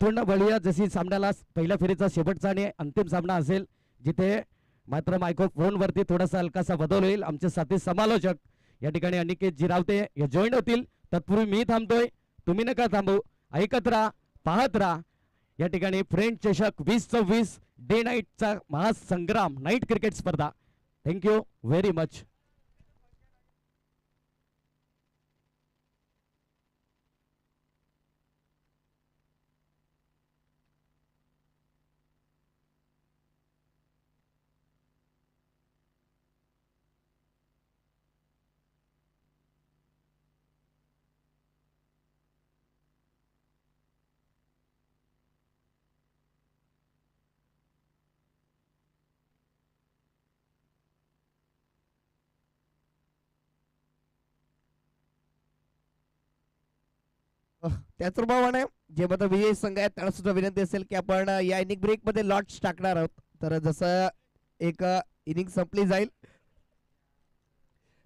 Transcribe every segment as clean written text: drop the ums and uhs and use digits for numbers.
थोडा बळीया जशी सामन्याला पहिल्या फेरीचा शेवटचा आणि अंतिम सामना असेल, जिथे मात्र मायक्रोफोन वरती थोडासा हलकासा बदल होईल. आमचे साथी समालोचक या ठिकाणी अनिकेत जिरावते हे जॉईन होतील. तत्पूर्वी मी थांबतोय, तुम्ही नका थांबू. ऐकत राहा, पाहत राहा. या ठिकाणी फ्रेंच चषक 2026 डे नाईटचा महासंग्राम नाईट क्रिकेट स्पर्धा. Thank you very much. त्याचप्रमाणे जे मात्र विजयी संघ आहे त्याला सुद्धा विनंती असेल की आपण या इनिंग ब्रेक मध्ये लॉट्स टाकणार आहोत. तर जसं एक इनिंग संपली जाईल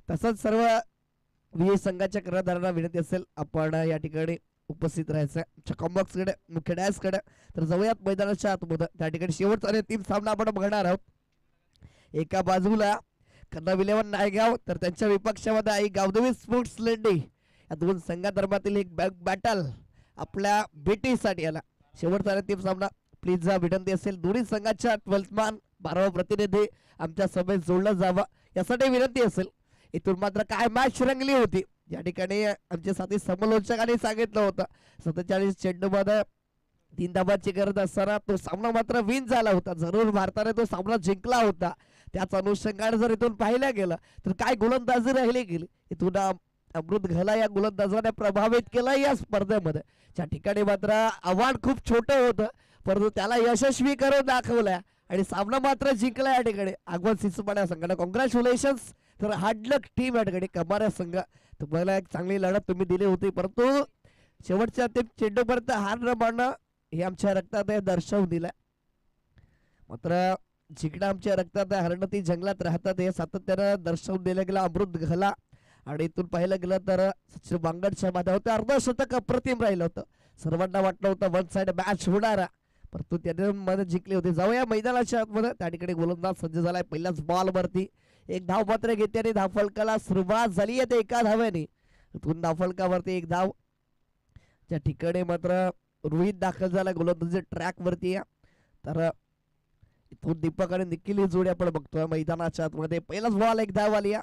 तसंच सर्व विजयी संघाच्या कर्णधारांना विनंती असेल आपण या ठिकाणी उपस्थित राहायचं कॉम्बॉक्स कडे मुख्य डॅश कडे. तर जाऊयात मैदानाच्या आतमध्ये. त्या ठिकाणी शेवटचा आणि अंतिम सामना आपण बघणार आहोत. एका बाजूला कर्णविलेवन नायगाव तर त्यांच्या विपक्षामध्ये आई गावदेवी स्पोर्ट्स लेंडी या दोन संघादरम्यातील एक बॅटल आपल्या भेटीसाठी आला. शेवटचा अंतिम सामना. प्लीज विनंती असेल दोन्ही संघाच्या 12th मॅन 12वा प्रतिनिधी आमच्या सभेत जोडलं जावं यासाठी विनंती असेल. इथून मात्र काय मॅच रंगली होती या ठिकाणी आमच्या साथी समालोचकांनी सांगितलं होतं. 47 चेंडूमध्ये 3 धावांची गरज असताना तो सामना मात्र विन झाला होता. जरूर भारताने तो सामना जिंकला होता. त्याच अनुषंगाने जर इथून पाहिलं गेलं तर काय गोलंदाजी राहिली गेली. इथून अमृत घला या गोलंदाजाने प्रभावित केलं या स्पर्धेमध्ये. त्या ठिकाणी मात्र आव्हान खूप छोटं होतं परंतु त्याला यशस्वी करून दाखवलं आणि सामना मात्र जिंकला. या ठिकाणी आगवण सिसोपाड्या संघाला कॉंग्रॅच्युलेशन्स. तर हार्डलक टीम या ठिकाणी कमाऱ्या संघ तुम्हाला एक चांगली लढत तुम्ही दिली होती परंतु शेवटच्या ते चेंडूपर्यंत हार न मानणं हे आमच्या रक्तात दर्शवून दिलं. मात्र जिंकणं आमच्या रक्तात हरणं ती जंगलात राहतात हे सातत्यानं दर्शवून दिलं गेलं अमृत घला. आणि इथून पाहिलं गेलं तर सचिन बांगडच्या माध्यमातून अर्धशतक अप्रतिम राहिलं होतं. सर्वांना वाटलं होतं वन साइड मॅच होणार परंतु त्याने मध्ये जिंकली होती. जाऊया मैदानाच्या आतमध्ये. त्या ठिकाणी गोलंदाज सज्ज झालाय. पहिल्याच बॉल वरती एक धाव मात्र घेते आणि धावफलकाला सुरुवात झाली आहे एका धाव्याने. इथून धावफलकावरती एक धाव. त्या ठिकाणी मात्र रोहित दाखल झाला गोलंदाजी ट्रॅक वरती. तर इथून दीपक आणि निखिल ही जोडी आपण बघतोय मैदानाच्या आतमध्ये. पहिलाच बॉल एक धाव आली.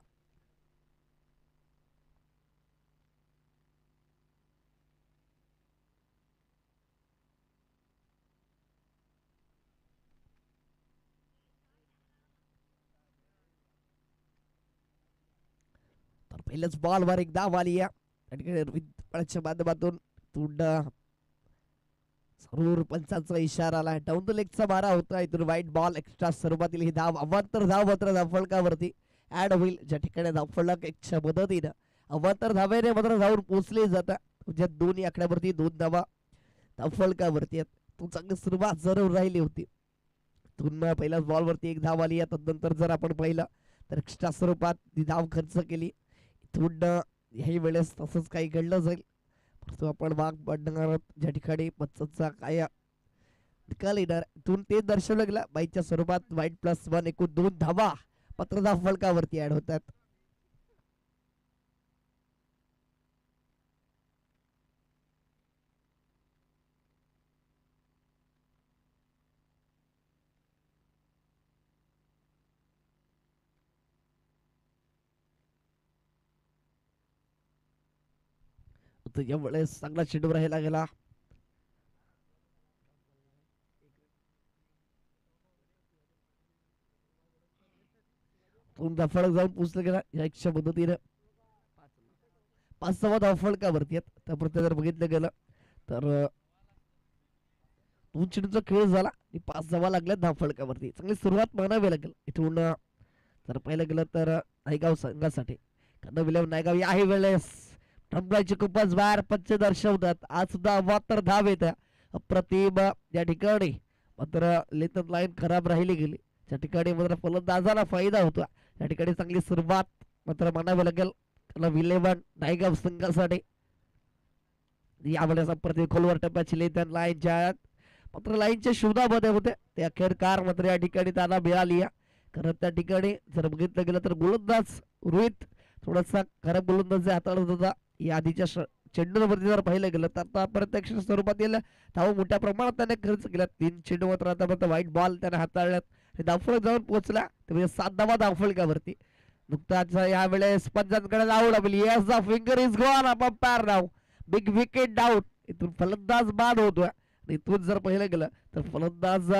पहिल्याच बॉलवर एक धाव आली रोहितच्या माध्यमातून. तुंड जरूर पंचांचा इशारा आला. डाऊन द लेगचा मारा होता. इथून वाईट बॉल एक्स्ट्रा स्वरूपातील ही धाव अवांतर धाव मात्र धावफलकावरती ऍड होईल. ज्या ठिकाणी धावफलक एकच्या मदतीनं अवांतर धावेने मात्र धावून पोहोचले जातात. म्हणजे दोन्ही आकड्यावरती 2 धावा धावफलकावरती आहेत. तो चांगली सुरुवात जरूर राहिली होती. इथून पहिल्याच बॉलवरती एक धाव आली. तदनंतर जर आपण पाहिलं तर एक्स्ट्रा स्वरूपात ती धाव खर्च केली. इथून ह्याही वेळेस तसंच काही घडलं जाईल परंतु आपण भाग पडणार आहोत. ज्या ठिकाणी पच्चचा काय निकाल येणार इथून ते दर्शवलं गेलं. बाईच्या स्वरूपात वाईट +1 एकूण 2 धावा मात्र धावफलकावरती ऍड होतात. यावेळेस चांगला चेंडू राहिला गेला. धावफलक जाऊन पोचलं गेला. या एकच्या मदतीनं 5 धावा धावफलकावरती आहेत. त्याप्रती जर बघितलं गेलं तर 2 चेंडूचा खेळ झाला आणि 5 धावा लागल्या धावफलकावरती. चांगली सुरुवात मानावी लागेल इथून जर पाहिलं गेलं तर नायगाव संघासाठी. कारण विलेवन नायगाव याही वेळेस ठमकायची खूपच बाहेर पंच दर्शवतात. आज सुद्धा अवांतर धाव येत्या अप्रतिम. या ठिकाणी मात्र लेथन लाईन खराब राहिली गेली. त्या ठिकाणी मात्र फलंदाजाला फायदा होता. या ठिकाणी चांगली सुरुवात मात्र मानावी लागेल विलेवन नायगाव संघासाठी. यावेळेस प्रत्येक खोलवर टप्प्याची लेन लाईनच्या मात्र लाईनच्या शोधामध्ये होते ते अखेरकार मात्र या ठिकाणी त्यांना मिळाली आहे. कारण त्या ठिकाणी जर बघितलं गेलं तर गोलंदाज रोहित थोडासा खराब गोलंदाज हाताळत होता. या आधीच्या चेंडूवरती जर पाहिलं गेलं तर आता प्रत्यक्ष स्वरूपातील धाव मोठ्या प्रमाणात त्याने खर्च केला. 3 चेंडू मात्र आतापर्यंत वाईट बॉल त्याने हाताळल्यात आणि धावफलक जाऊन पोहोचला ते म्हणजे 7 धावा धावफलकावरती. नुकताच यावेळेस पंचांकडे धाव लागली. Yes the finger is gone up umpire now big wicket down. इथून फलंदाज बाद होतोय. इथून जर पाहिलं गेलं तर फलंदाज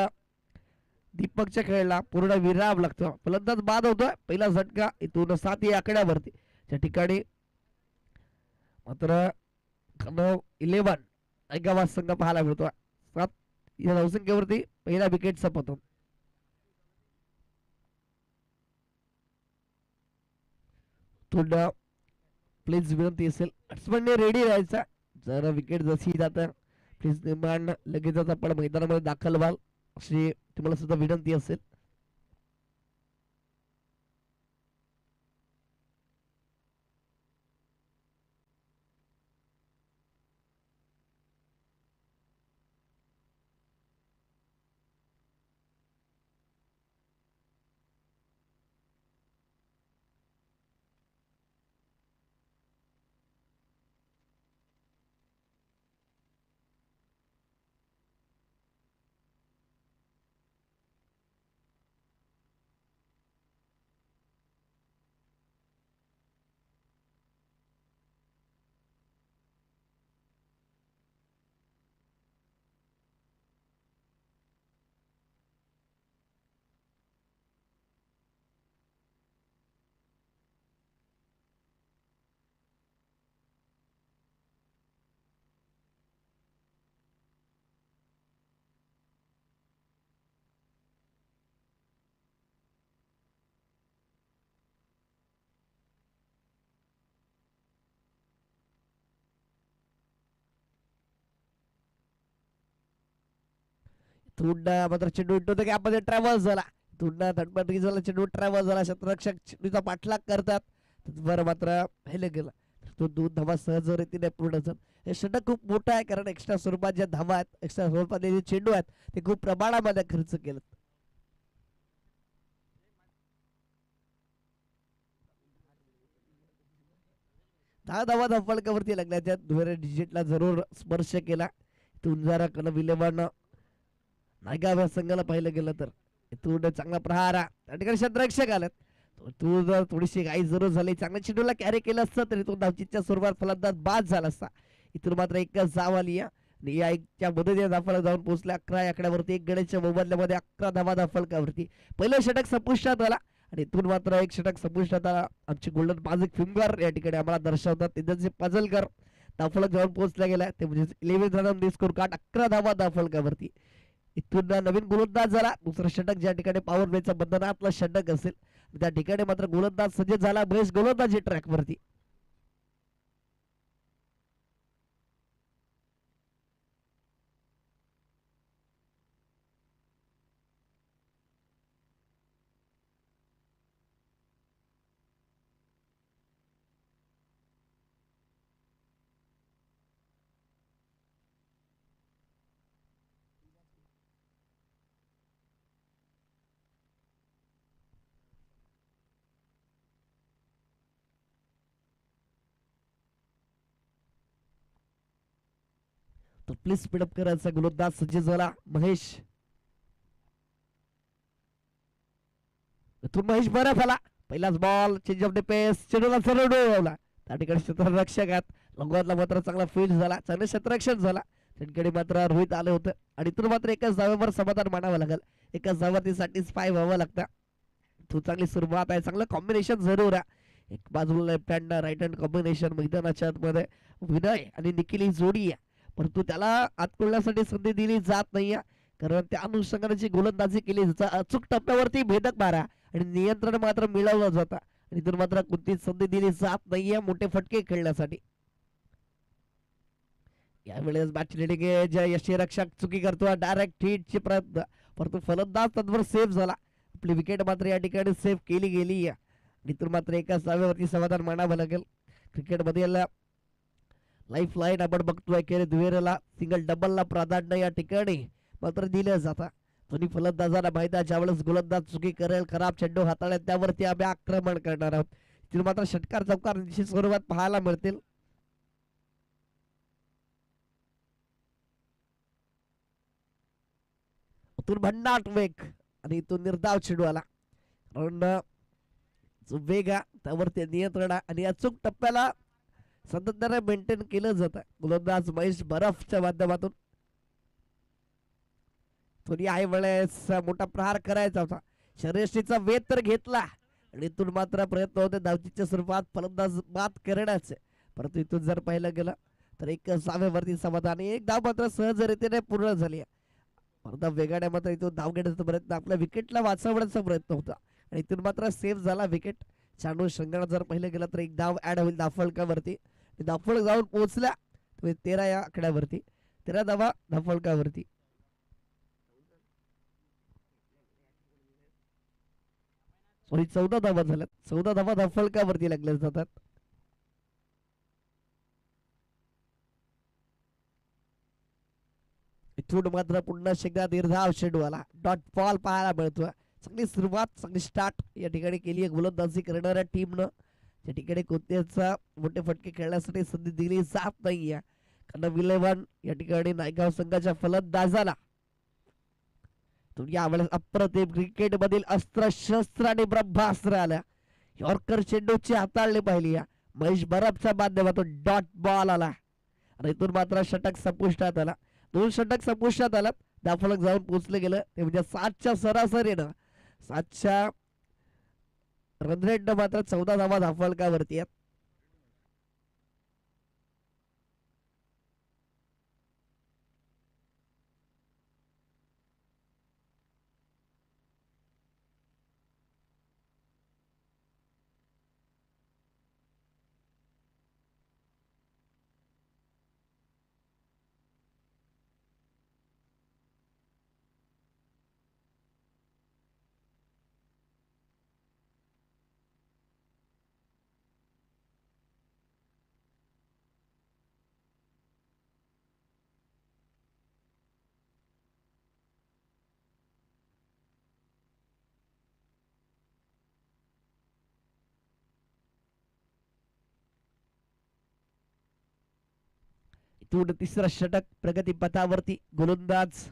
दीपकच्या खेळला पूर्ण विराम लागतो. फलंदाज बाद होतोय. पहिला झटका इथून 7 या आकड्यावरती त्या ठिकाणी मात्र 11 ऐकावा संघ पाहायला मिळतो. 7 या धावसंख्येवरती पहिला विकेटचा पतन. थोडं प्लीज विनंती असेल बॅट्समॅनने रेडी राहायचा. जर विकेट जशी जात प्लीज निर्माण लगेचच आपण मैदानामध्ये दाखल व्हाल अशी तुम्हाला सुद्धा विनंती असेल. थोडा मात्र चेंडू उठतो गॅपमध्ये ट्रॅव्हल्स झाला. थोडा धडपडी झाला चेंडू ट्रॅव्हल्स झाला. क्षेत्ररक्षक चेंडूचा पाठलाग करतात. बरं मात्र हेले गेला तो 2 धावा सहज रीतीने पूर्ण झाला. हे षटक खूप मोठं आहे कारण एक्स्ट्रा स्वरूपात ज्या धावा आहेत एक्स्ट्रा स्वरूपात जे चेंडू आहेत ते खूप प्रमाणामध्ये खर्च केलं. दहा धावा धावफलकावरती लागल्या. त्या दुहेरी डिजिटला जरूर स्पर्श केला. इथून जरा विलेवान नायगाव संघाला पाहिलं गेलं तर इथून चांगला प्रहार त्या ठिकाणी क्षेत्ररक्षक आलेत. तू जर थोडीशी घाई जरूर झाली चांगल्या चेंडूला कॅरी केलं असतं तरी तो धावचीच्या स्वरूपात फलंदाज बाद झाला असता. इथून मात्र एकच धाव आली आणि या एकच्या मदतीने धावफलक जाऊन पोहोचले 11 आकड्यावरती. एक गड्याच्या मोबदल्यामध्ये 11 धावा धावफलकावरती. पहिलं षटक संपुष्टात आला आणि इथून मात्र एक षटक संपुष्टात आला. आमचे गोल्डन मॅजिक फिंगर या ठिकाणी आम्हाला दर्शवतात. त्यांचे पजलकर धावफलक जाऊन पोहोचला गेला ते म्हणजे 11 रन स्कोर कार्ड 11 धावा धावफलकावरती. इथून नवीन गोलंदाज झाला. दुसरं षटक ज्या ठिकाणी पॉवर प्लेचा बंधनातला षटक असेल त्या ठिकाणी मात्र गोलंदाज सज्ज झाला. महेश गोलंदाजी ट्रॅक वरती. तर प्लीज स्पीडअप करायचा. गोलंदाज सज्ज झाला महेश. महेश बरा झाला. पहिलाच बॉल चेंज ऑफ द पेस चेंडूला सरळ डोळवला. त्या ठिकाणी क्षेत्ररक्षक आहेत लगोतला मात्र चांगला फील्ड झाला. चांगलं क्षेत्ररक्षण झाला. त्यांकडे मात्र रोहित आले होते आणि इथून मात्र एकाच धाव्यावर समाधान मानावं लागेल. एकाच धावावरती सॅटिस्फाय व्हावं लागतं. तू चांगली सुरुवात आहे. चांगलं कॉम्बिनेशन जरूर आहे. एक बाजूला left hand right hand combination मैदानाच्या आतमध्ये विनय आणि निखिल ही जोडी आहे. परंतु त्याला आत खोलण्यासाठी संधी दिली जात नाहीये कारण त्या अनुषंगाने गोलंदाजी केली अचूक टप्प्यावरती भेदक मारा आणि नियंत्रण मात्र मिळवलं जातं आणि इथून मात्र कोणतीच संधी दिली जात नाहीये मोठे फटके खेळण्यासाठी. यावेळेस बॅट लिडिंग यष्टीरक्षक चुकी करतो. डायरेक्ट हिटची प्रयत्न परंतु फलंदाज तत्वर सेफ झाला. आपली विकेट मात्र या ठिकाणी सेफ केली गेली. इथून मात्र एकाच धाव्यावरती समाधान मानावं लागेल. क्रिकेटमध्ये लाईफ लाईन आपण बघतोय की दुहेरीला सिंगल डबलला प्राधान्य या ठिकाणी मात्र दिलं जातं. दोन्ही फलंदाजांना माहिती आहे ज्यावेळेस गोलंदाज चुकी करेल, खराब चेंडू हाताळेल त्यावरती आम्ही आक्रमण करणार आहोत. तिथे मात्र षटकार चौकार निश्चित स्वरूपात पाहायला मिळतील. इथून भन्नाट वेग आणि इथून निर्धाव चेंडू आला. कारण जो वेग आहे त्यावरती नियंत्रण आहे आणि अचूक टप्प्याला सातत्याने मेंटेन केलं जातं. गोलंदाज महेश बरफच्या माध्यमातून थोडी आई वेळेस मोठा प्रहार करायचा होता. शर्यष्टीचा वेध तर घेतला आणि इथून मात्र प्रयत्न होते धावचीच्या स्वरूपात फलंदाज बात करण्याचे. परंतु इथून जर पाहिलं गेलं तर एक साव्यावरती समाधान, एक धाव मात्र सहजरितीने पूर्ण झाली आहे. परंतु वेगाने मात्र इथून धाव घेण्याचा प्रयत्न, आपल्या विकेटला वाचवण्याचा प्रयत्न होता आणि इथून मात्र सेफ झाला विकेट. चेंडू संघाला जर पाहिलं गेलं तर एक धाव ऍड होईल धावफलकावरती. धावफलक जाऊन पोहोचल्या 13 या आकड्यावरती, 13 धावा धावफलकावरती. सॉरी 14 धावा झाल्यात, 14 धावा धावफलकावरती लागल्या जातात. इथून मात्र पुन्हा एकदा निर्धाव चेंडू आला, डॉट बॉल पाहायला मिळतोय. चांगली सुरुवात, चांगली स्टार्ट या ठिकाणी केली आहे गोलंदाजी करणाऱ्या टीमनं. त्या ठिकाणी कोणत्याच मोठे फटके खेळण्यासाठी संधी दिली जात नाहीये. कारण 11 या ठिकाणी नायगाव संघाच्या फलंदाजाला यावेळेस अप्रतिम क्रिकेट मधील अस्त्र शस्त्र आणि ब्रह्मास्त्र आल्या. यॉर्कर चेंडूची हाताळली पाहिली या महेश बरफच्या माध्यमातून डॉट बॉल आला आणि इथून मात्र षटक संपुष्टात आला. 2 षटक संपुष्टात आला, धावफलक जाऊन पोहोचले गेलं ते म्हणजे 7च्या सरासरीनं, 7च्या रन रेटनं मात्र 14 धावा धावफलकावरती आहेत. इथून तिसरा षटक प्रगती पथावरती, गोलंदाज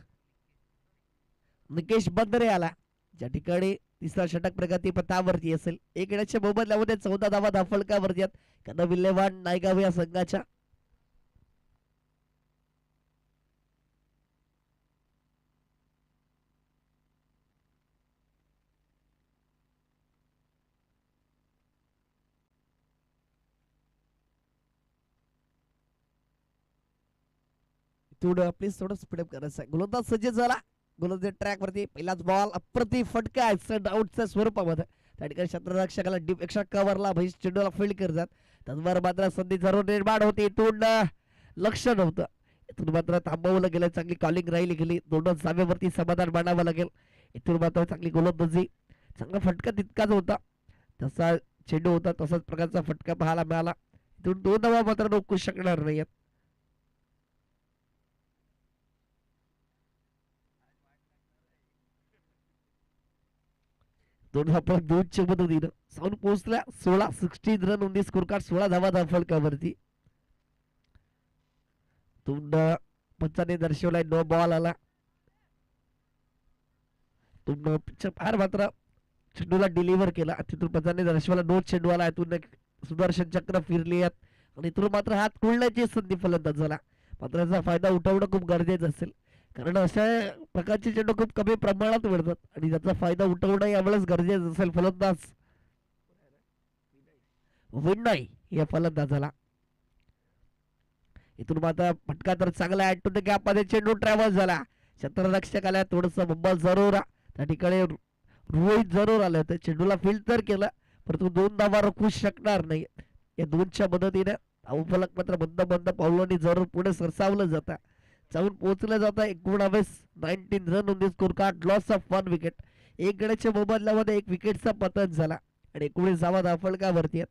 निकेश बंदरे आला. ज्या ठिकाणी तिसरा षटक प्रगती पथावरती असेल. एक येण्याच्या मोबदल्यामध्ये 14 धावा धावफलकावरती आहेत कारण विल्हेवाड नायगाव या संघाच्या. प्लीज थोडं स्पीडअप करायचं आहे. गोलंदाज सज्ज झाला, गोलंदाज ट्रॅक वरती. पहिलाच बॉल अप्रतिम फटका आउटच्या स्वरूपामध्ये. त्या ठिकाणी क्षेत्ररक्षकाला डीप एक्स्ट्रा कव्हरला महेश चेंडूला फील्ड करतात. त्याचबरोबर मात्र संधी जरूर निर्माण होती. इथून लक्ष नव्हतं, इथून मात्र थांबवलं गेलं. चांगली कॉलिंग राहिली गेली, 2 जागेवरती समाधान मानावं लागेल. इथून मात्र चांगली गोलंदाजी, चांगला फटका तितकाच होता, तसा चेंडू होता तसाच प्रकारचा फटका पाहायला मिळाला. इथून 2 धावा मात्र रोखू शकणार नाहीयेत. 2 मदतीनं जाऊन पोहोचल्या. 16 रन 19 स्कोर कार्ड, 16 धावा धावफलकावरती. पंचाने दर्शवलाय नो बॉल आला. फार मात्र चेंडूला डिलिव्हर केला. तिथून पंचाने दर्शवला नो चेंडू आला. इथून सुदर्शन चक्र फिरली आहेत आणि इथून मात्र हात कुळण्याची संधी फलंदाजाला. मात्र याचा फायदा उठवणं खूप गरजेचं असेल कारण अशा प्रकारचे चेंडू खूप कमी प्रमाणात मिळतात आणि त्याचा फायदा उठवणं यावेळेस गरजेचं असेल. फलंदाज विनय या फलंदाजाला. इथून मात्र फटका तर चांगला आहे. टू गॅपमध्ये चेंडू ट्रॅव्हल झाला. क्षेत्ररक्षकाला थोडस बंबल जरूर, त्या ठिकाणी रोहित जरूर आलं तर चेंडूला फील्ड तर केलं परंतु 2 धावा रोखू शकणार नाही. या 2च्या मदतीने धावफलक मात्र बंद बंद पावलांनी जरूर पुढे सरसावलं जातं, जाऊन पोहोचलं जातं. 19 run on the score card, loss of 1 wicket. एक गड्याच्या मोबदल्यामध्ये 1 विकेटचा पतन झाला आणि 19 धावा धावफलकावरती आहेत.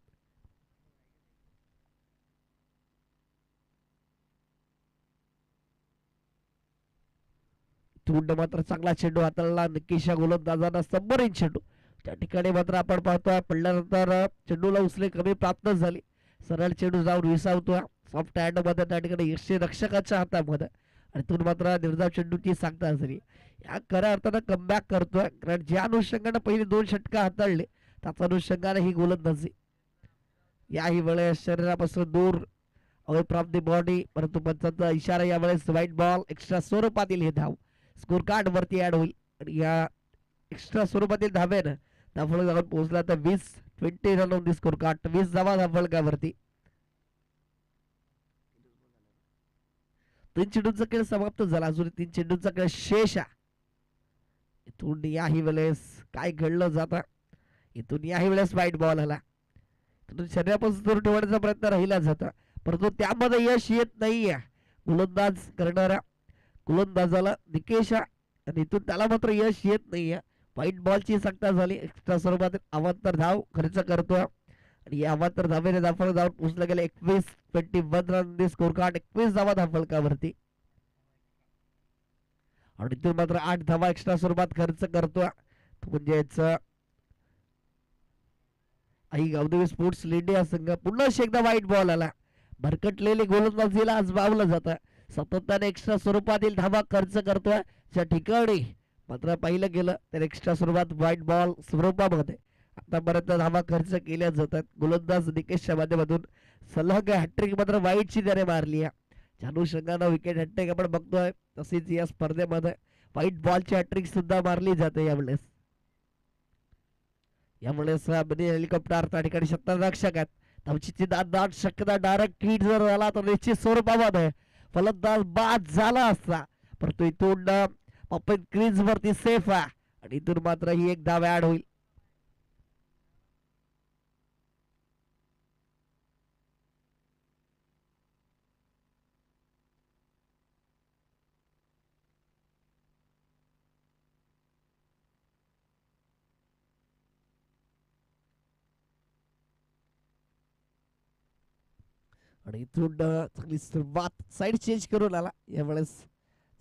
इथून मात्र चांगला चेंडू हाताळला निकेशा गोलंदाजांना सबमरीन चेंडू. त्या ठिकाणी मात्र आपण पाहतोय पडल्यानंतर चेंडूला उचले कमी प्राप्त झाली. सरळ चेंडू जाऊन विसावतोय सॉफ्ट हँड मध्ये त्या ठिकाणी रक्षकाच्या हातामध्ये. आणि इथून मात्र निर्धाव चेंडूची सांगता झाली. या खऱ्या अर्थानं कमबॅक करतोय, कारण ज्या अनुषंगाने पहिले 2 षटका हाताळले त्याच अनुषंगाने ही गोलंदाजी. याही वेळेस शरीरापासून दूर अवे फ्रॉम दी बॉडी, परंतु पंचांचा इशारा यावेळेस व्हाईट बॉल एक्स्ट्रा स्वरूपातील हे धाव स्कोर कार्ड वरती ऍड होईल. आणि या एक्स्ट्रा स्वरूपातील धाब्यानं धावफलक जाऊन पोहोचला तर 20 run on the score card, 20 धावा धावफलकावरती. 3 चेंडूंचा खेळ समाप्त झाला, अजून 3 चेंडूंचा खेळ शेष आहे. इथून याही वेळेस काय घडलं जातं, इथून याही वेळेस व्हाईट बॉल आला. इथून शरीरापासून दूर ठेवण्याचा प्रयत्न राहिला जाता, परंतु त्यामध्ये यश येत नाहीये गोलंदाज करणाऱ्या गोलंदाजाला निकेशा. आणि इथून त्याला मात्र यश येत नाहीये. व्हाईट बॉलची सक्ता झाली. एक्स्ट्रा स्वरूपात अवांतर धाव खर्च करतोय आणि या अवांतर धावेने धावफलक जाऊन पोहोचला गेला 21 रन दी स्कोर कार्ड, 21 धावा धावफलकावरती. आणि इथून मात्र 8 धावा एक्स्ट्रा स्वरूपात खर्च करतोय, म्हणजेच आई गावदेवी स्पोर्ट्स लेंडिया संघ. पुन्हा एकदा व्हाईट बॉल आला. भरकटलेली गोलंदाजीला आज वावलं जातं. सातत्याने एक्स्ट्रा स्वरूपातील धावा खर्च करतोय. ज्या ठिकाणी मात्र पाहिलं गेलं तर एक्स्ट्रा स्वरूपात व्हाईट बॉल स्वरूपामध्ये आतापर्यंत धावा खर्च केल्या जातात. गोलंदाज निकेशच्या माध्यमातून सलग हॅट्रिक मात्र व्हाईटची त्याने मारली आहे. अनुषंगानं विकेट हॅट्रिक आपण बघतोय, तसेच या स्पर्धेमध्ये व्हाईट बॉलची हॅट्रिक सुद्धा मारली जाते यावेळेस. यावेळेस हेलिकॉप्टर त्या ठिकाणी क्षेत्ररक्षक आहेत. धावचीची दाट शक्यता डायरेक्ट हिट जर झाला तर निश्चित स्वरूपामध्ये फलंदाज बाद झाला असता, परंतु इथून पप्पन क्रीज वरती सेफ आहे आणि इथून मात्र ही एक धाव ऍड होईल. आणि इथून चांगली सुरुवात साईड चेंज करून आला. यावेळेस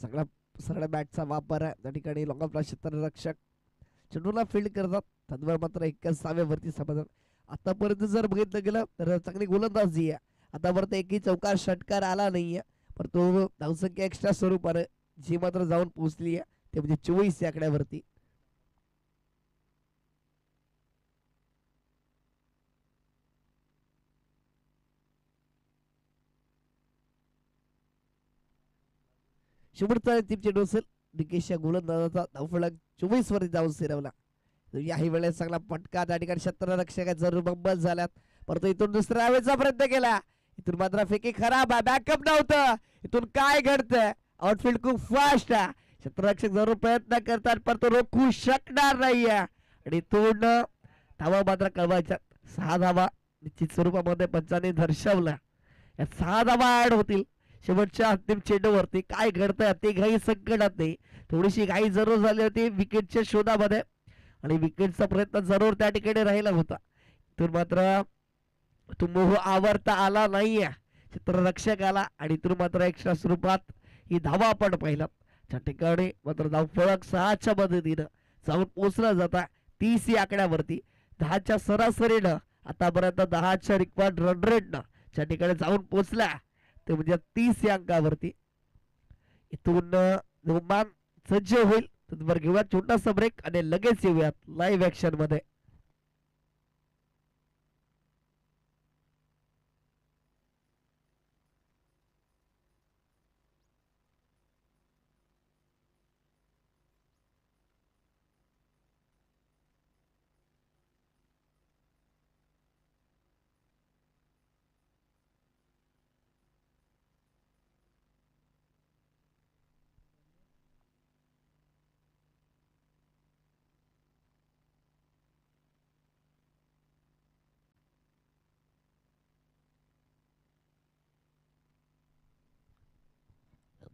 चांगला सरळ बॅटचा वापर आहे. त्या ठिकाणी लॉंग क्षेत्ररक्षक चेंडूला फील्ड करतात. तद्वार मात्र 21 वरती समाधान. आतापर्यंत जर बघितलं गेलं तर चांगली गोलंदाजी आहे. आतापर्यंत एकही चौकार षटकार आला नाहीये, परंतु धावसंख्या एक्स्ट्रा स्वरूपाने जी मात्र जाऊन पोहोचली आहे ते म्हणजे 24 या आकड्यावरती. शेवटचा अंतिम चेंडू असेल. निकेशच्या गोलंदाजाचा धावफलक 24 वरती जाऊन सिरवला. याही वेळेस चांगला फटका त्या ठिकाणी क्षेत्ररक्षकाचा बंबल झाल्यात, परंतु इथून दुसऱ्या वेळेचा प्रयत्न केला. इथून मात्र फेकी खराब आहे, बॅकअप नव्हतं. इथून काय घडतंय, आउटफील्ड खूप फास्ट आहे. क्षेत्ररक्षक जरूर प्रयत्न करतात परंतु रोखू शकणार नाहीये. आणि इथून धावा मात्र कळवायच्या. 6 धावा निश्चित स्वरूपामध्ये पंचाने दर्शवला. या 6 धावा ऍड होतील शेवटच्या अंतिम चेंडूवरती. काय घडतंय ते घाई संकटात नाही, थोडीशी घाई जरूर झाली होती विकेटच्या शोधामध्ये आणि विकेटचा प्रयत्न जरूर त्या ठिकाणी राहिला होता. तर मात्र तो मोह आवरता आला नाहीये क्षेत्ररक्षक आला आणि इथून मात्र एक्स्ट्रा स्वरूपात ही धावा आपण पाहिलं. त्या ठिकाणी मात्र धावफलक 6च्या मदतीनं जाऊन पोहोचला जाता 30 या आकड्यावरती. 10च्या सरासरीनं आतापर्यंत 10च्या रिक्वायर्ड रन रेटनं त्या ठिकाणी जाऊन पोहोचला ते म्हणजे 30 या अंकावरती. इथून जोमान सज्ज होईल. तर घेऊया छोटासा ब्रेक आणि लगेच येऊयात लाईव्ह ऍक्शन मध्ये.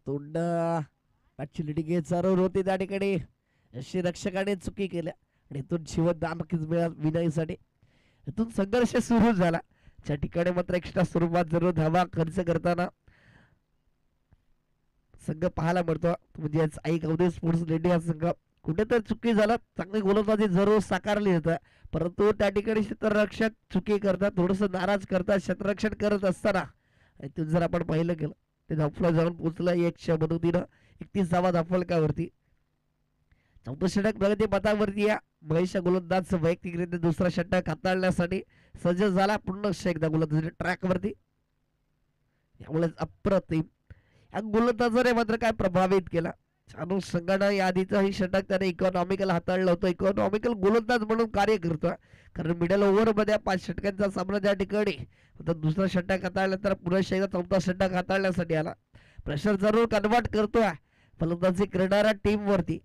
तोंड बॅटची लिटिंग जरूर होती त्या ठिकाणी. अशी रक्षकाने चुकी केल्या आणि इथून जीवनदान विनयीसाठी इथून संघर्ष सुरू झाला. त्या ठिकाणी मात्र एक्स्ट्रा स्वरूपात जरूर धावा खर्च करताना संघ पाहायला मिळतो, म्हणजेच आई गवदे स्पोर्ट्स लेडी हा संघ. कुठेतरी चुकी झाला, चांगली गोलंदाजी जरूर साकारली होतं, परंतु त्या ठिकाणी क्षेत्ररक्षक चुकी करतात, थोडस नाराज करतात क्षेत्ररक्षण करत असताना. आणि ते जर आपण पाहिलं गेलं ते धावफलक जाऊन पोहोचलं 100 मदतीनं 31 धावा धावफलकावरती. चौथं षटक प्रगती पथावरती या महेश गोलंदाज वैयक्तिकरित्या दुसरा षटक हाताळण्यासाठी सज्ज झाला. पुन्हा एकदा गोलंदाजी ट्रॅकवरती, यामुळे अप्रतिम या गोलंदाजाने मात्र काय प्रभावित केला. चानू संघानं या आधीचं ही षटक त्याने इकॉनॉमिकल हाताळलं होतं. इकॉनॉमिकल गोलंदाज म्हणून कार्य करतोय, कारण मिडल ओव्हरमध्ये 5 षटकांचा सामना त्या ठिकाणी दुसरा षटक हाताळल्यानंतर पुन्हा एकदा चौथा षटक हाताळण्यासाठी आला. प्रेशर जरूर कन्वर्ट करतोय फलंदाजी करणाऱ्या टीम वरती.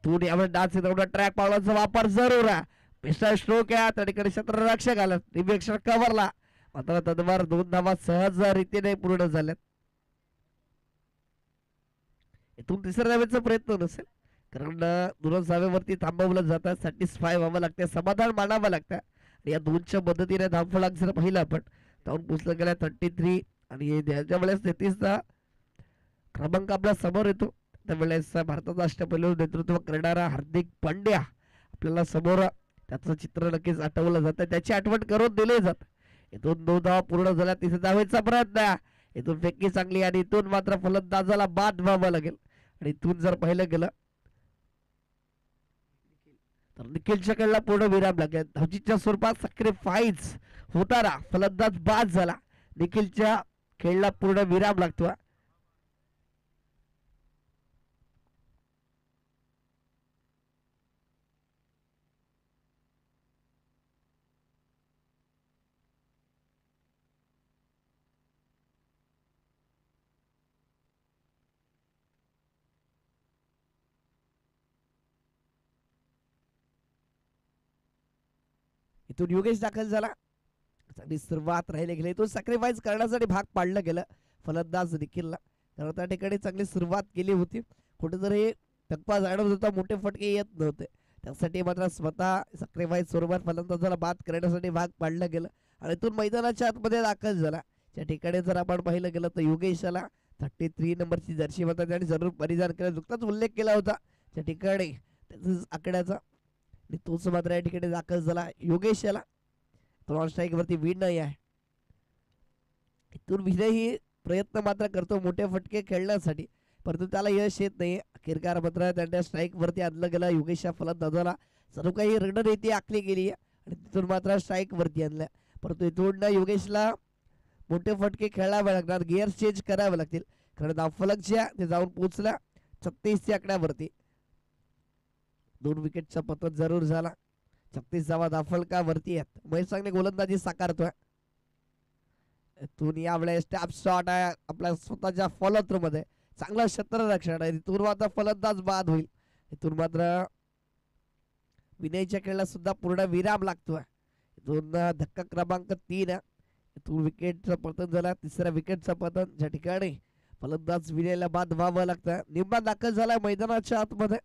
तू यावर डाच ट्रॅक पावलाचा वापर जरूर आहे. पिस्टल स्ट्रोक आहे त्या ठिकाणी क्षेत्ररक्षक आला, निरीक्षक कव्हरला, मात्र तदवार 2 धावा सहज रीतीने पूर्ण झाल्यात. इथून तिसऱ्या धावेचा प्रयत्न नसेल, कारण 2 धावेवरती थांबवलं जातं, सॅटिस्फाय व्हावं लागतं, समाधान मानावं लागतं. या 2च्या मदतीने धावफलक जर पाहिलं आपण जाऊन पोचलं गेल्या 33 आणि त्याच्या वेळेस 33चा क्रमांक आपल्या समोर येतो. त्यावेळेस भारताचा अष्टपैलू नेतृत्व करणारा हार्दिक पांड्या आपल्याला समोर त्याचं चित्र नक्कीच आठवलं जातं, त्याची आठवण करून दिली जात. इथून 2 धावा पूर्ण झाल्या, 3 धावेचा प्रयत्न, इथून फेकी चांगली आणि इथून मात्र फलंदाजाला बाद व्हावं लागेल. आणि इथून जर पाहिलं गेलं तर निखिलच्या कडला पूर्ण विराम लागेल. धावचीच्या स्वरूपात सॅक्रिफाईस होताना फलंदाज बाद झाला, निखिलच्या खेळला पूर्ण विराम लागतो. इथून योगेश दाखल झाला, चांगली सुरुवात राहिली गेली, इथून सॅक्रिफाईस करण्यासाठी भाग पाडलं गेलं फलंदाज निखिलला, कारण त्या ठिकाणी चांगली सुरुवात केली होती. कुठेतरी धक्का जाणवत होता, मोठे फटके येत नव्हते, त्यासाठी मात्र स्वतः सॅक्रिफाईस स्वरूपात फलंदाजाला बाद करण्यासाठी भाग पाडलं गेलं आणि इथून मैदानाच्या आतमध्ये दाखल झाला. त्या ठिकाणी जर आपण पाहिलं गेलं तर योगेशला 33 नंबरची जर्सी मात्र त्याने जरूर परिधान केला, नुकताच उल्लेख केला होता त्या ठिकाणी त्याच आकड्याचा, आणि तोच मात्र या ठिकाणी दाखल झाला योगेशला. नॉन स्ट्राईक वरती विनय आहे, इथून विनय ही प्रयत्न मात्र करतो मोठे फटके खेळण्यासाठी, परंतु त्याला यश येत नाही. अखेरकार मात्र त्यांच्या स्ट्राईक वरती आणलं गेलं योगेशच्या फलंदाजाला, सर्व काही रणनीती आखली गेली आणि तिथून मात्र स्ट्राईक वरती आणलं, परंतु इथून योगेशला मोठे फटके खेळावे लागणार, गिअर चेंज करावे लागतील, कारण धावफलक जे ते जाऊन पोहोचला 36 आकड्यावरती. 2 विकेटचा पतन जरूर झाला, 36 धावा धावफलकावरती आहेत. महेश चांगली गोलंदाजी साकारतोय. इथून यावेळेस टॅप शॉट आहे आपल्या स्वतःच्या फॉलो थ्रू मध्ये, चांगला क्षेत्ररक्षण आहे, इथून मात्र फलंदाज बाद होईल. इथून मात्र विनयच्या खेळाला सुद्धा पूर्ण विराम लागतोय. इथून धक्का क्रमांक 3, इथून विकेटचं पतन झाला, 3ऱ्या विकेटचं पतन, ज्या ठिकाणी फलंदाज विनयला बाद व्हावं लागतं. निम्मा दाखल झाला मैदानाच्या आतमध्ये.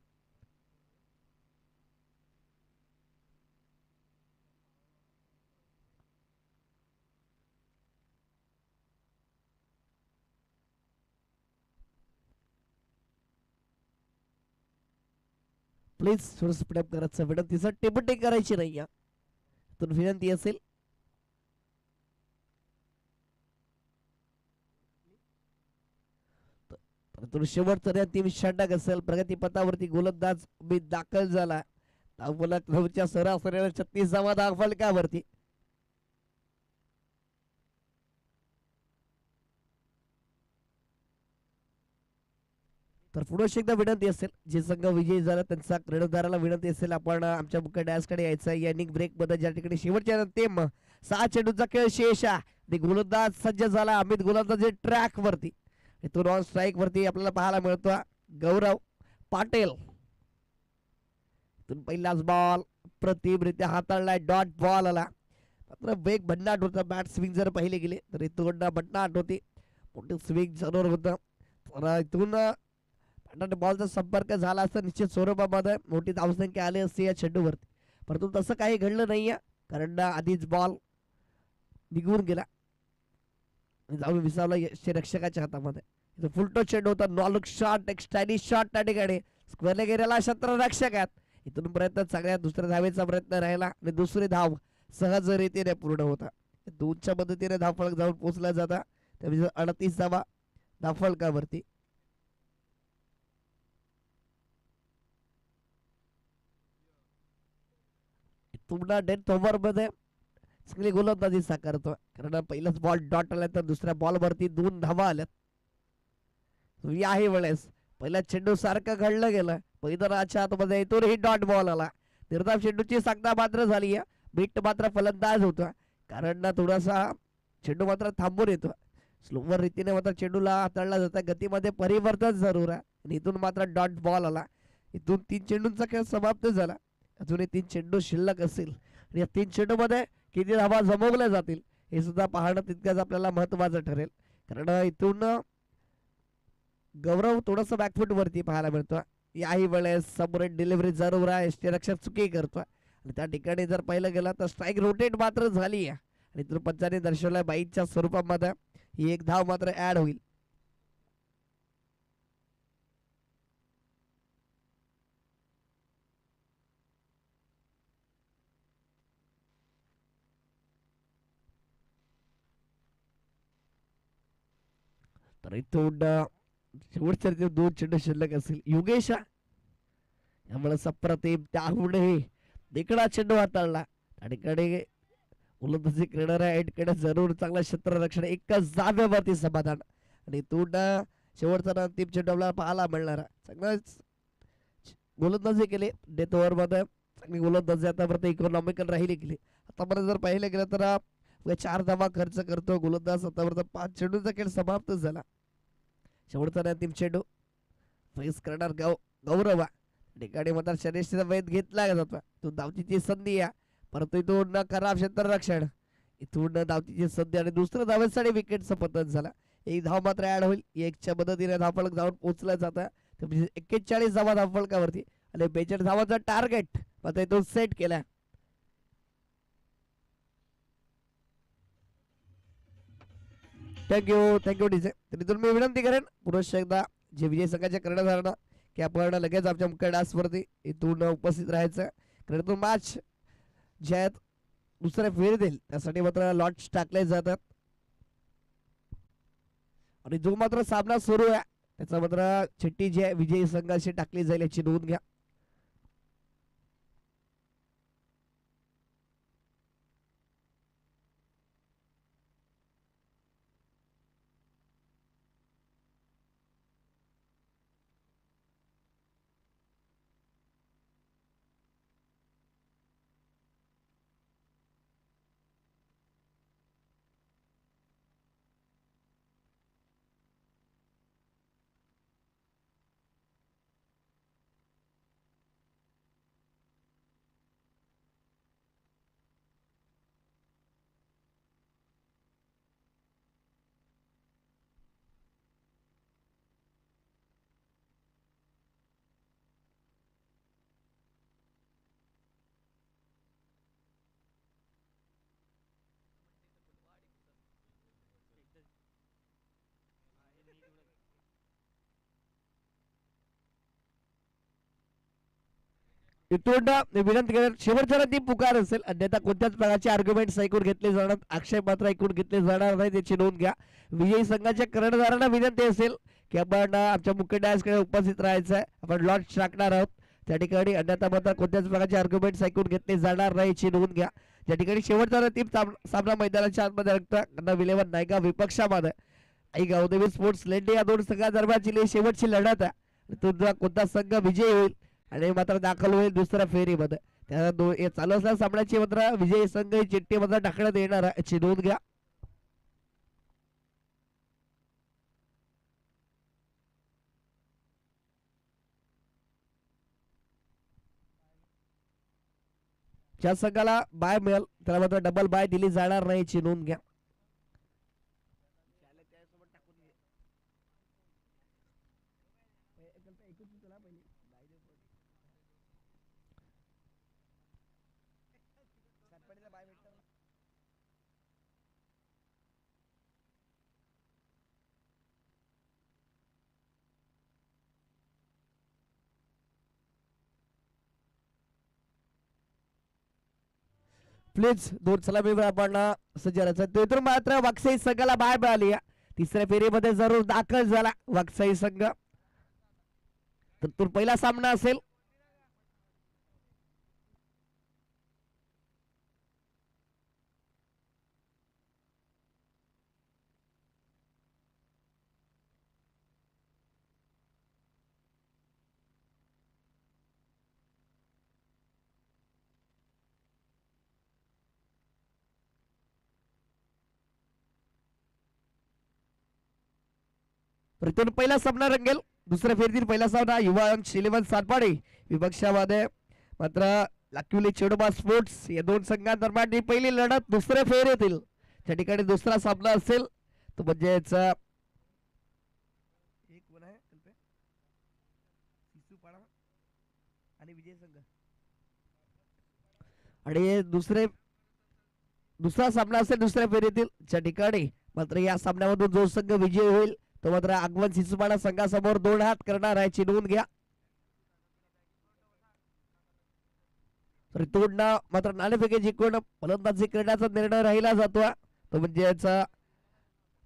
प्लीज थोडं स्पीड अप करायचं, विनंतीचं टेबटिंग करायची नाही या तर विनंती असेल. शेवटचा अंतिम षटक असेल, प्रगतीपथावरती गोलंदाज मी दाखल झाला, धावफलक सरासरीने 36 धावा धावफलकावरती. तर पुढे एकदा विनंती असेल, जे संघ विजयी झाला त्यांचा कर्णधाराला विनंती असेल आपण आमच्या मुख्य डॅशकडे यायचं. या इनिंग ब्रेक मध्ये ज्या ठिकाणी शेवटच्या अंतिम 6 चेंडूचा खेळ शेष आहे, गोलंदाज सज्ज झाला, अमित गोलंदाज ट्रॅक वरती, इथून ऑन स्ट्राईक वरती आपल्याला पाहायला मिळतो गौरव पाटील. इथून पहिलाच बॉल प्रतिमरित्या हाताळलाय, डॉट बॉल आला, मात्र वेग भन्नाट होता. बॅट स्विंग जर पाहिले गेले तर इथून भन्नाट होती, मोठी स्विंग जरूर होतं. तर इथून बॉलचा संपर्क झाला असता निश्चित स्वरूपामध्ये मोठी धावसंख्या आली असते या चेंडूवरती, परंतु तसं काही घडलं नाहीये, कारण आधीच बॉल निघून गेला. जाऊन विसावला रक्षकाच्या हातामध्ये. इथं फुलटो चेंडू होता, नॉलुक शॉट, एक स्टायलिश शॉट त्या ठिकाणी स्क्वेअरला गेलेला क्षेत्ररक्षक आहेत. इथून प्रयत्न चांगल्या दुसऱ्या धावेचा प्रयत्न राहिला आणि दुसरी धाव सहजरीतीने पूर्ण होता. दोनच्या मदतीने धावफलक जाऊन पोहोचला जाता. त्यामुळे 38 धावा धावफलकावरती. पुन्हा डेथ ओव्हर मध्ये चांगली गोलंदाजी साकारतो, कारण पहिलाच बॉल डॉट आला तर दुसऱ्या बॉल वरती 2 धावा आल्यात. याही वेळेस पहिल्या चेंडू सारखं घडलं गेलं, मैदानाच्या आतमध्ये इथूनही डॉट बॉल आला. निर्धाव चेंडूची सांगता मात्र झाली आहे. बिट मात्र फलंदाज होता, कारण ना थोडासा चेंडू मात्र थांबून येतो. स्लोवर रीतीने मात्र चेंडूला हाताळला जातं, गतीमध्ये परिवर्तन जरूर आहे. आणि इथून मात्र डॉट बॉल आला. इथून 3 चेंडूंचा खेळ समाप्त झाला. अजूनही 3 चेंडू शिल्लक असतील आणि या 3 चेंडू मध्ये किती धावा जमवल्या जातील हे सुद्धा पाहणं तितकंच आपल्याला महत्वाचं ठरेल. कारण इथून गौरव थोडस बॅकफुट वरती पाहायला मिळतो. याही वेळेस समोर डिलिव्हरी जरूर आहे, यष्टीरक्षक चुकी करतोय आणि त्या ठिकाणी जर पाहिलं गेलं तर स्ट्राईक रोटेट मात्र झाली आहे आणि इथून पंचाने दर्शवल्या बाईच्या स्वरूपामध्ये ही एक धाव मात्र ऍड होईल. तर इथून शेवटच्या 2 चेंडू शिल्लक असतील. योगेश यामुळे सप्रतिम त्याहूनही देखणा चेंडू हाताळला. त्या ठिकाणी गोलंदाजी करणाऱ्या एंडकडे जरूर चांगला क्षेत्ररक्षण, एकाच जागेवरती समाधान आणि इथून शेवटचा अंतिम चेंडू आपल्याला पाहायला मिळणार. चांगलाच गोलंदाजी केली डेथ ओव्हर मध्ये, चांगली गोलंदाजी आतापर्यंत इकॉनॉमिकल राहिली गेली. आतापर्यंत जर पाहिलं गेलं तर 4 धावा खर्च करतो गोलंदाज. आतापर्यंत 5 चेंडूचा खेळ समाप्त झाला. शेवटचा अंतिम चेंडू फेस करणार गौरव ठिकाणी मात्र शरीर वेध घेतला जातो. इथून धावतीची संधी आहे, परंतु इथून खराब क्षेत्ररक्षण, इथून धावतीची संधी आणि दुसऱ्या धावेसाठी विकेटचं पतन झाला. एक धाव मात्र ऍड होईल. 1च्या मदतीने धावफलक जाऊन पोहोचलं जातं. 41 धावा धावफलकावरती आणि 42 धावांचा टार्गेट मात्र इथून सेट केला. Thank you DJ. तर इथून मी विनंती करेन पुरुष एकदा जे विजय संघाच्या कर्णधारांना की आपण लगेच आमच्या मुख्य डासवरती इथून उपस्थित राहायचं, कारण इथून मॅच जे आहेत दुसऱ्या फेरी देईल त्यासाठी मात्र लॉट्स टाकले जातात आणि जो मात्र सामना सुरू आहे त्याचा मात्र चिठ्ठी जी आहे विजयी संघाशी टाकली जाईल याची नोंद घ्या. इथून विनंती करेन शेवटच्या ती पुकार असेल, अन्यथा कोणत्याच प्रकारचे आर्ग्युमेंट्स ऐकून घेतले जाणार, आक्षेप मात्र ऐकून घेतले जाणार नाही त्याची नोंद घ्या. विजयी संघाच्या कर्णधारांना विनंती असेल की आपण आमच्या मुख्य डॅशकडे उपस्थित राहायचं आहे, आपण लॉट टाकणार आहोत त्या ठिकाणी, अन्यथा मात्र कोणत्याच प्रकारचे आर्ग्युमेंट्स ऐकून घेतले जाणार नाही याची नोंद घ्या. ज्या ठिकाणी शेवटचा टीम सामना मैदानाच्या आतमध्ये रंगता विलेवन नायका विपक्षामध्ये आई गावदेवी स्पोर्ट्स लेंडी या 2 संघादरम्यानची शेवटची लढत आहे. तुझा कोणता संघ विजयी होईल आणि मात्र दाखल होईल दुसऱ्या फेरीमध्ये, त्या चालू असलेल्या सामन्याची मात्र विजयी संघ ही चिठ्ठी मात्र टाकण्यात येणार आहे याची नोंद घ्या. ज्या संघाला बाय मिळेल त्याला मात्र डबल बाय दिली जाणार नाही याची नोंद घ्या. प्लीज दोन सलामी आपण सज्ज राहायचं. इथून मात्र वाकसाई संघाला बाहेर मिळाली. तिसऱ्या फेरीमध्ये जरूर दाखल झाला वाकसाई संघ. तर तो पहिला सामना असेल. इथून पहिला सामना रंगेल. दुसऱ्या फेरीतील पहिला सामना युवा शिलेवन सातपाडी विपक्षामध्ये मात्र लाकिवली चेडोबा स्पोर्ट्स या दोन संघांदरम्यान ही पहिली लढत दुसऱ्या फेरीतील. त्या ठिकाणी दुसरा सामना असेल तो म्हणजेच आणि विजय संघ आणि दुसरा सामना असेल दुसऱ्या फेरीतील. त्या ठिकाणी मात्र या सामन्यामधून जो संघ विजय होईल तो मात्र आगमन सिसुपाडा संघासमोर 2 हात करणार आहे. चिनवून घ्या. तोडणं मात्र नाणेफेकी जिंकून फलंदाजी करण्याचा निर्णय राहिला जातो. तो म्हणजेच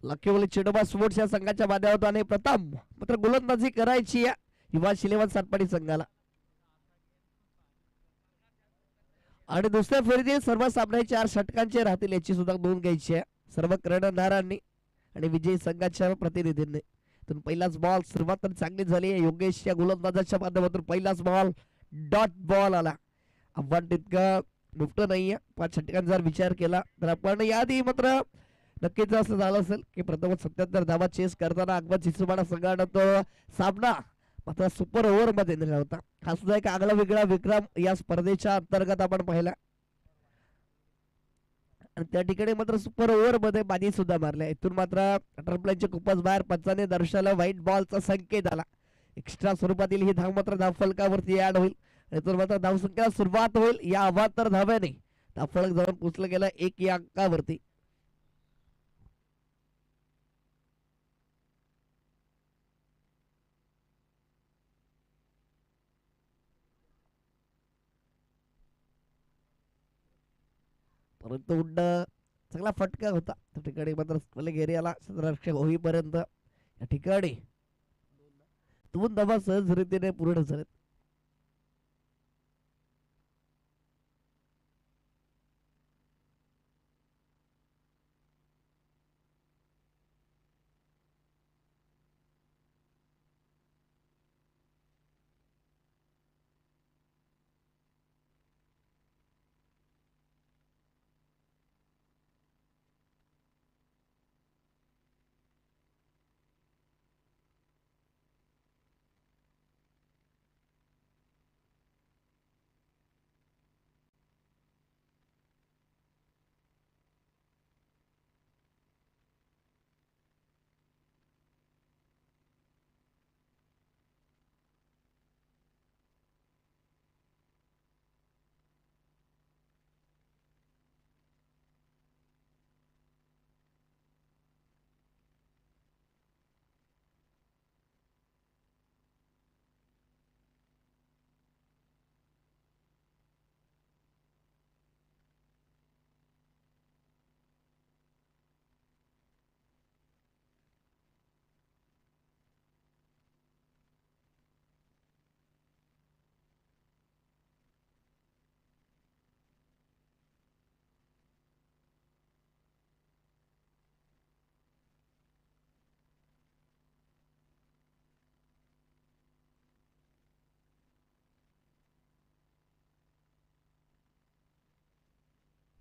लकीवली चिडोबा स्पोर्ट्स या संघाच्या माध्यमातून आणि प्रथम मात्र गोलंदाजी करायची युवा शिलेवन सातपाडी संघाला. आणि दुसऱ्या फेरीतील सर्व सामने 4 षटकांचे राहतील याची सुद्धा नोंद घ्यायची आहे सर्व कर्णधारांनी आणि विजयी संघाच्या प्रतिनिधींनी. तर पहिलाच बॉल सुरुवात तर चांगली झाली आहे. योगेश या गोलंदाजाच्या माध्यमातून पहिलाच बॉल डॉट बॉल आला. आव्हान तितकं मोठं नाहीये 5 षटकांचा जर विचार केला तर आपण याआधी मात्र नक्कीच असं झालं असेल की प्रथम 77 धावा चेस करताना आगमन सिसुपाडा संघानं तो सामना मात्र सुपर ओव्हर मध्ये नेला होता. हा सुद्धा एक आगळा वेगळा विक्रम या स्पर्धेच्या अंतर्गत आपण पाहिला. आणि त्या ठिकाणी मात्र सुपर ओव्हर मध्ये बाजी सुद्धा मारल्या. इथून मात्र अटरप्लेनचे खूपच बाहेर पंचाने दर्शवलं व्हाईट बॉलचा संकेत आला. एक्स्ट्रा स्वरूपातील ही धाव मात्र धावफलकावरती ऍड होईल. इथून मात्र धावसंख्येला सुरुवात होईल. या 72 धाव्याने धावफलक जाऊन पोचलं गेलं 1 या अंकावरती. परंतु उड्ड चांगला फटका होता त्या ठिकाणी मात्र घेरियाला क्षेत्ररक्षक होईपर्यंत या ठिकाणी 2 धावा सहज रीतीने पूर्ण झालेत.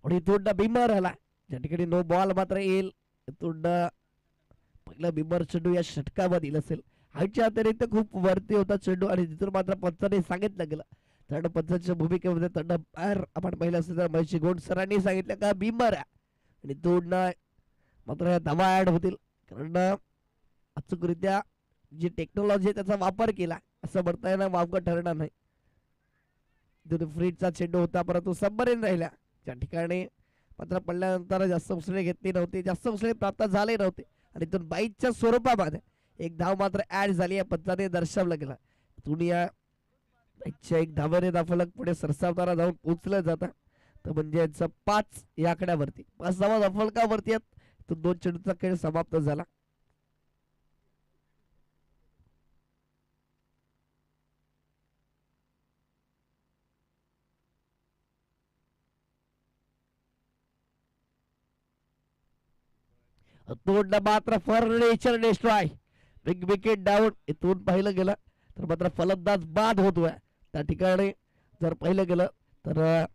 आणि इथून बिमर आला ज्या ठिकाणी नो बॉल मात्र येईल. इथून पहिला बिमर चेंडू या षटकामध्ये असेल. हाईटच्या अतिरिक्त खूप वरती होता चेंडू आणि तिथून मात्र पंचाने सांगितलं गेलं थर्ड पंचाच्या भूमिकेमध्ये थर्ड बाहेर आपण पहिलं असेल तर महेश गोंड सरांनी सांगितलं का बिमर आणि इथून मात्र धावा ऍड होतील कारण अचूकरित्या जी टेक्नॉलॉजी त्याचा वापर केला असं म्हणता येणार वावगं ठरणार नाही. फ्रीडचा चेंडू होता परंतु सबमरीन राहिला त्या ठिकाणी मात्र पडल्यानंतर जास्त उसळी घेतली नव्हती जास्त उसळी प्राप्त झाले नव्हते आणि इथून बाईकच्या स्वरूपामध्ये एक धाव मात्र ऍड झाली या पंचाने दर्शवलं गेलं. इथून या बाईकच्या एक धावाने धावफलक पुढे सरसावताना जाऊन पोचलं जातं तर म्हणजे यांचं 5 या आकड्यावरती 5 धावा अफलकावरती आहेत. तर 2 चेंडूचा खेळ समाप्त झाला. तोडला मात्र furniture destroy, big wicket down. इथून पाहिलं गेलं तर मात्र फलंदाज बाद होतोय त्या ठिकाणी. जर पाहिलं गेलं तर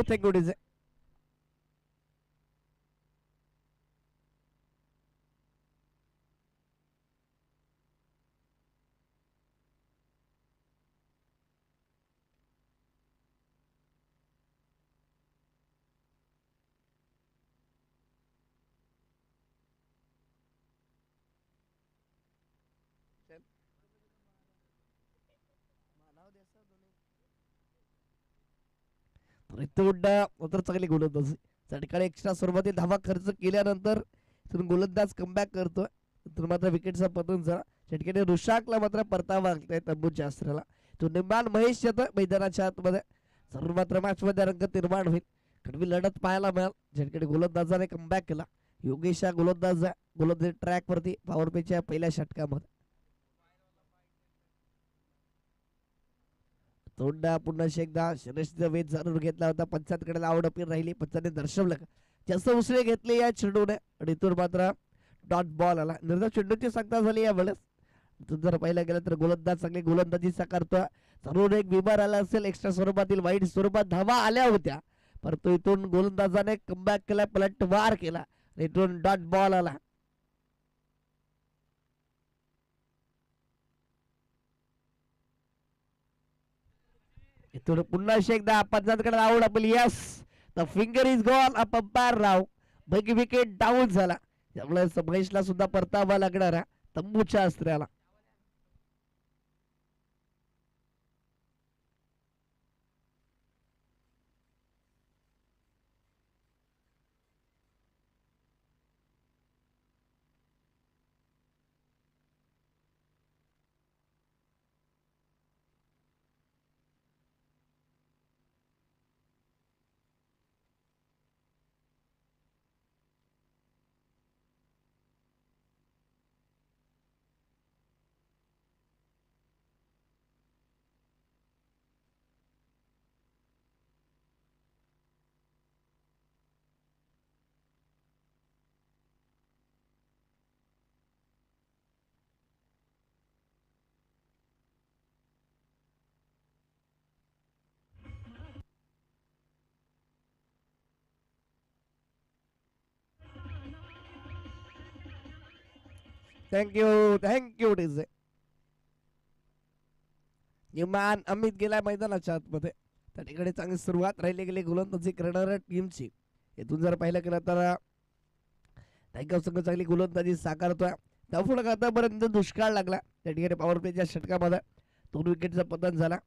थँक यू डीजे. चांगली गोलंदाजी त्या ठिकाणी एक्स्ट्रा स्वरूपातील धावा खर्च केल्यानंतर इथून गोलंदाज कमबॅक करतोय. तर मात्र विकेटचा पतन झाला. त्या ठिकाणी रुशाकला मात्र परतावा लागतोय तंबूच्या अस्त्राला. तो निर्माण महेश येतोय मैदानाच्या आतमध्ये. जरूर मात्र मॅच मध्ये रंगत निर्माण होईल. कडवी लढत पाहायला मिळाल. ज्या ठिकाणी गोलंदाजाने कमबॅक केला. योगेश हा गोलंदाज ट्रॅक वरती पॉवर प्लेच्या पहिल्या षटकामध्ये. तोंडा पुन्हा एकदा शरशचा वेध जरूर घेतला होता. पंचांकडे आवड अपील राहिली. पंचाने दर्शवलं जास्त उसळे घेतले या चेंडूने आणि इथून मात्र डॉट बॉल आला. निर्धाव चेंडूची सांगता झाली या वेळेस. जर पाहिलं गेलं तर गोलंदाज चांगली गोलंदाजी साकारतोय. जरूर एक विभार आला असेल. एक्स्ट्रा स्वरूपातील वाईट स्वरूपात धावा आल्या होत्या, परंतु इथून गोलंदाजाने कमबॅक केला, पलटवार केला. इथून डॉट बॉल आला. इथून पुन्हा एकदा पंचांकडे आवड आपली. Yes, the finger is gone. Up umpire Rao. Big wicket down झाला. त्यामुळे महेशला सुद्धा परतावा लागणारा तंबूच्या अस्त्राला. Thank you DJ. युमान अमित गेलाय मैदानाच्या आतमध्ये. त्या ठिकाणी चांगली सुरुवात राहिली गेली गोलंदाजी करणाऱ्या टीमची. इथून जर पाहिलं गेलं तर टायगर संघ चांगली गोलंदाजी साकारतोय. त्यापुढे आतापर्यंत दुष्काळ लागला. त्या ठिकाणी पॉवर प्लेच्या षटकामध्ये 2 विकेटचं पतन झाला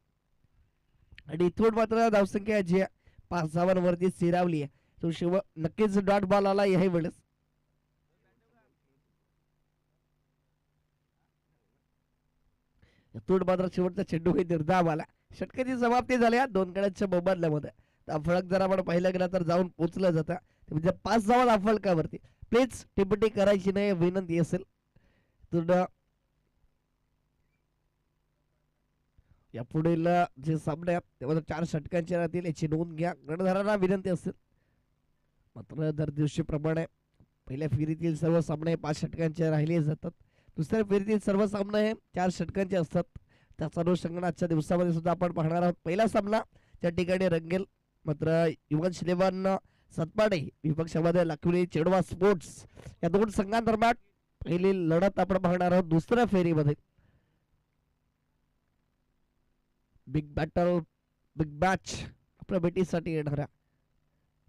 आणि इथून मात्र धावसंख्या जी 5 धावांवरती स्थिरावली आहे. तो शिव नक्कीच डॉट बॉल आला याही वेळेस. इथून मात्र शेवटचा चेंडू हे निर्धाव आला. षटकाची समाप्ती झाली 2 गड्यांच्या मोबदल्यामध्ये. फलक जर आपण पाहिलं गेला तर जाऊन पोचलं जातं. म्हणजे 5 धावा फलकावरती. प्लीज टिप्पणी करायची नाही विनंती असेल. या पुढील जे सामने आहेत त्यामध्ये 4 षटकांचे राहतील याची नोंद घ्या. कर्णधारांना विनंती असेल. मात्र दर दिवशीप्रमाणे पहिल्या फेरीतील सर्व सामने 5 षटकांचे राहिले जातात. दुसऱ्या फेरीतील सर्व सामने 4 षटकांचे असतात. त्याचा अनुषंगाने आजच्या दिवसामध्ये सुद्धा आपण पाहणार आहोत. पहिला सामना त्या ठिकाणी रंगेल. मात्र युवराज 11 सतपाडे विपक्षामध्ये लखवली चेडवा स्पोर्ट्स या दोन संघांदरम्यान पहिली लढत आपण पाहणार आहोत दुसऱ्या फेरीमध्ये. बिग बॅटल, बिग मॅच आपल्या भेटीसाठी येणाऱ्या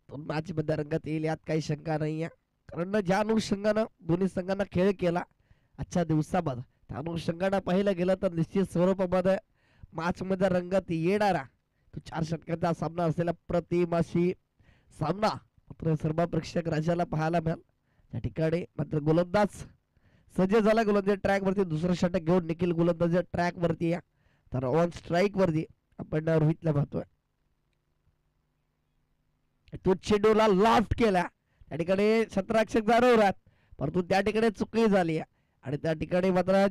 दोन मॅच मध्ये रंगत येईल यात काही शंका नाही आहे. कारण ज्या अनुषंगानं दोन्ही संघांना खेळ केला आजच्या दिवसामध्ये त्या अनुषंगानं पाहिलं गेलं तर निश्चित स्वरूपामध्ये मॅच मध्ये रंगत येणारा तो 4 षटकांचा सामना असलेला प्रतिम अशी सामना मात्र सर्व प्रेक्षक राज्याला पाहायला मिळाल. त्या ठिकाणी मात्र गोलंदाज सज्ज झाला गोलंदाज ट्रॅक वरती दुसरं षटक घेऊन निखिल गोलंदाज ट्रॅक वरती या तर ऑन स्ट्राईक वरती आपण रोहितला पाहतोय. तो चेंडूला लॉफ्ट केला त्या ठिकाणी क्षेत्ररक्षक जाणवतात परंतु त्या ठिकाणी चुकी झाली आणि त्या ठिकाणी मात्र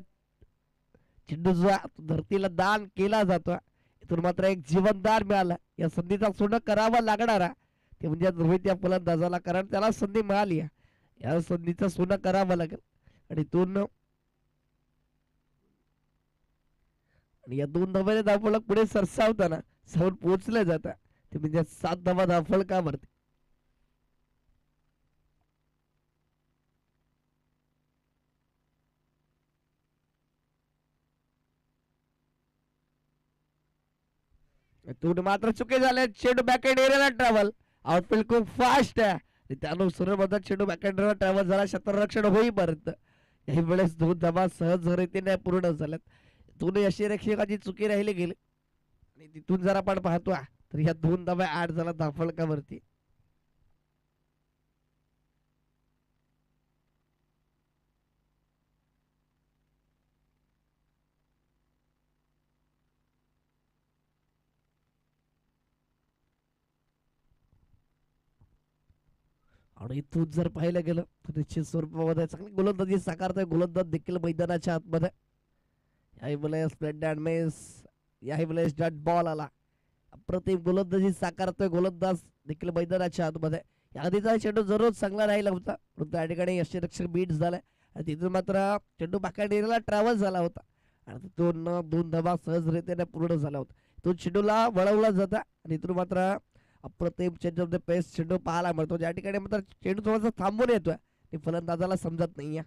चेंडू जो धरतीला दान केला जातो. इथून मात्र एक जीवनदान मिळालं. या संधीचा सोनं करावा लागणारा ते म्हणजे रोहित या फलंदाजाला कारण त्याला संधी मिळाली या संधीचं सोनं करावं लागेल आणि इथून आणि या 2 धावांनी धावफलक पुढे सरसावताना जाऊन पोहोचले जातं ते म्हणजे 7 धावा धावफलकावरती. तू मात्र चुकी झाले. चेंडू बॅकएंड एरियाला ट्रॅव्हल आउटफील्ड खूप फास्ट आहे त्यानुसार चेंडू बॅकएंड एरियाला ट्रॅव्हल झाला क्षेत्ररक्षण होईपर्यंत. काही वेळेस 2 धावा सहजरितीने पूर्ण झाल्यात. दोन यष्टिरक्षकाची चुकी राहिली गेली आणि तिथून जर आपण पाहतो तर या 2 धावा ऍड झाला धावफलकावरती. आणि इथून जर पाहिलं गेलं तर निश्चित स्वरूपामध्ये चांगली गोलंदाजी साकारतोय गोलंदाज देखील मैदानाच्या आतमध्ये. याही वेळेस स्प्लेंड अँड मिस याही वेळेस डॉट बॉल आला. अप्रतिम गोलंदाजी साकारतोय गोलंदाज देखील मैदानाच्या आतमध्ये. या आधीचा चेंडू जरूर चांगला राहिला होता परंतु त्या ठिकाणी यष्टिरक्षक बीट झालाय आणि तिथून मात्र चेंडू बॅकहँड एरियाला ट्रॅव्हल झाला होता आणि तिथून 2 धावा सहजरित्याने पूर्ण झाला होता. तो चेंडूला वळवला जाता आणि इथून मात्र अप्रतिम चेंज ऑफ द पेस चेंडू पाहायला मिळतो. ज्या ठिकाणी मात्र चेंडू थोडासा थांबून येतोय ते फलंदाजाला समजत नाहीये.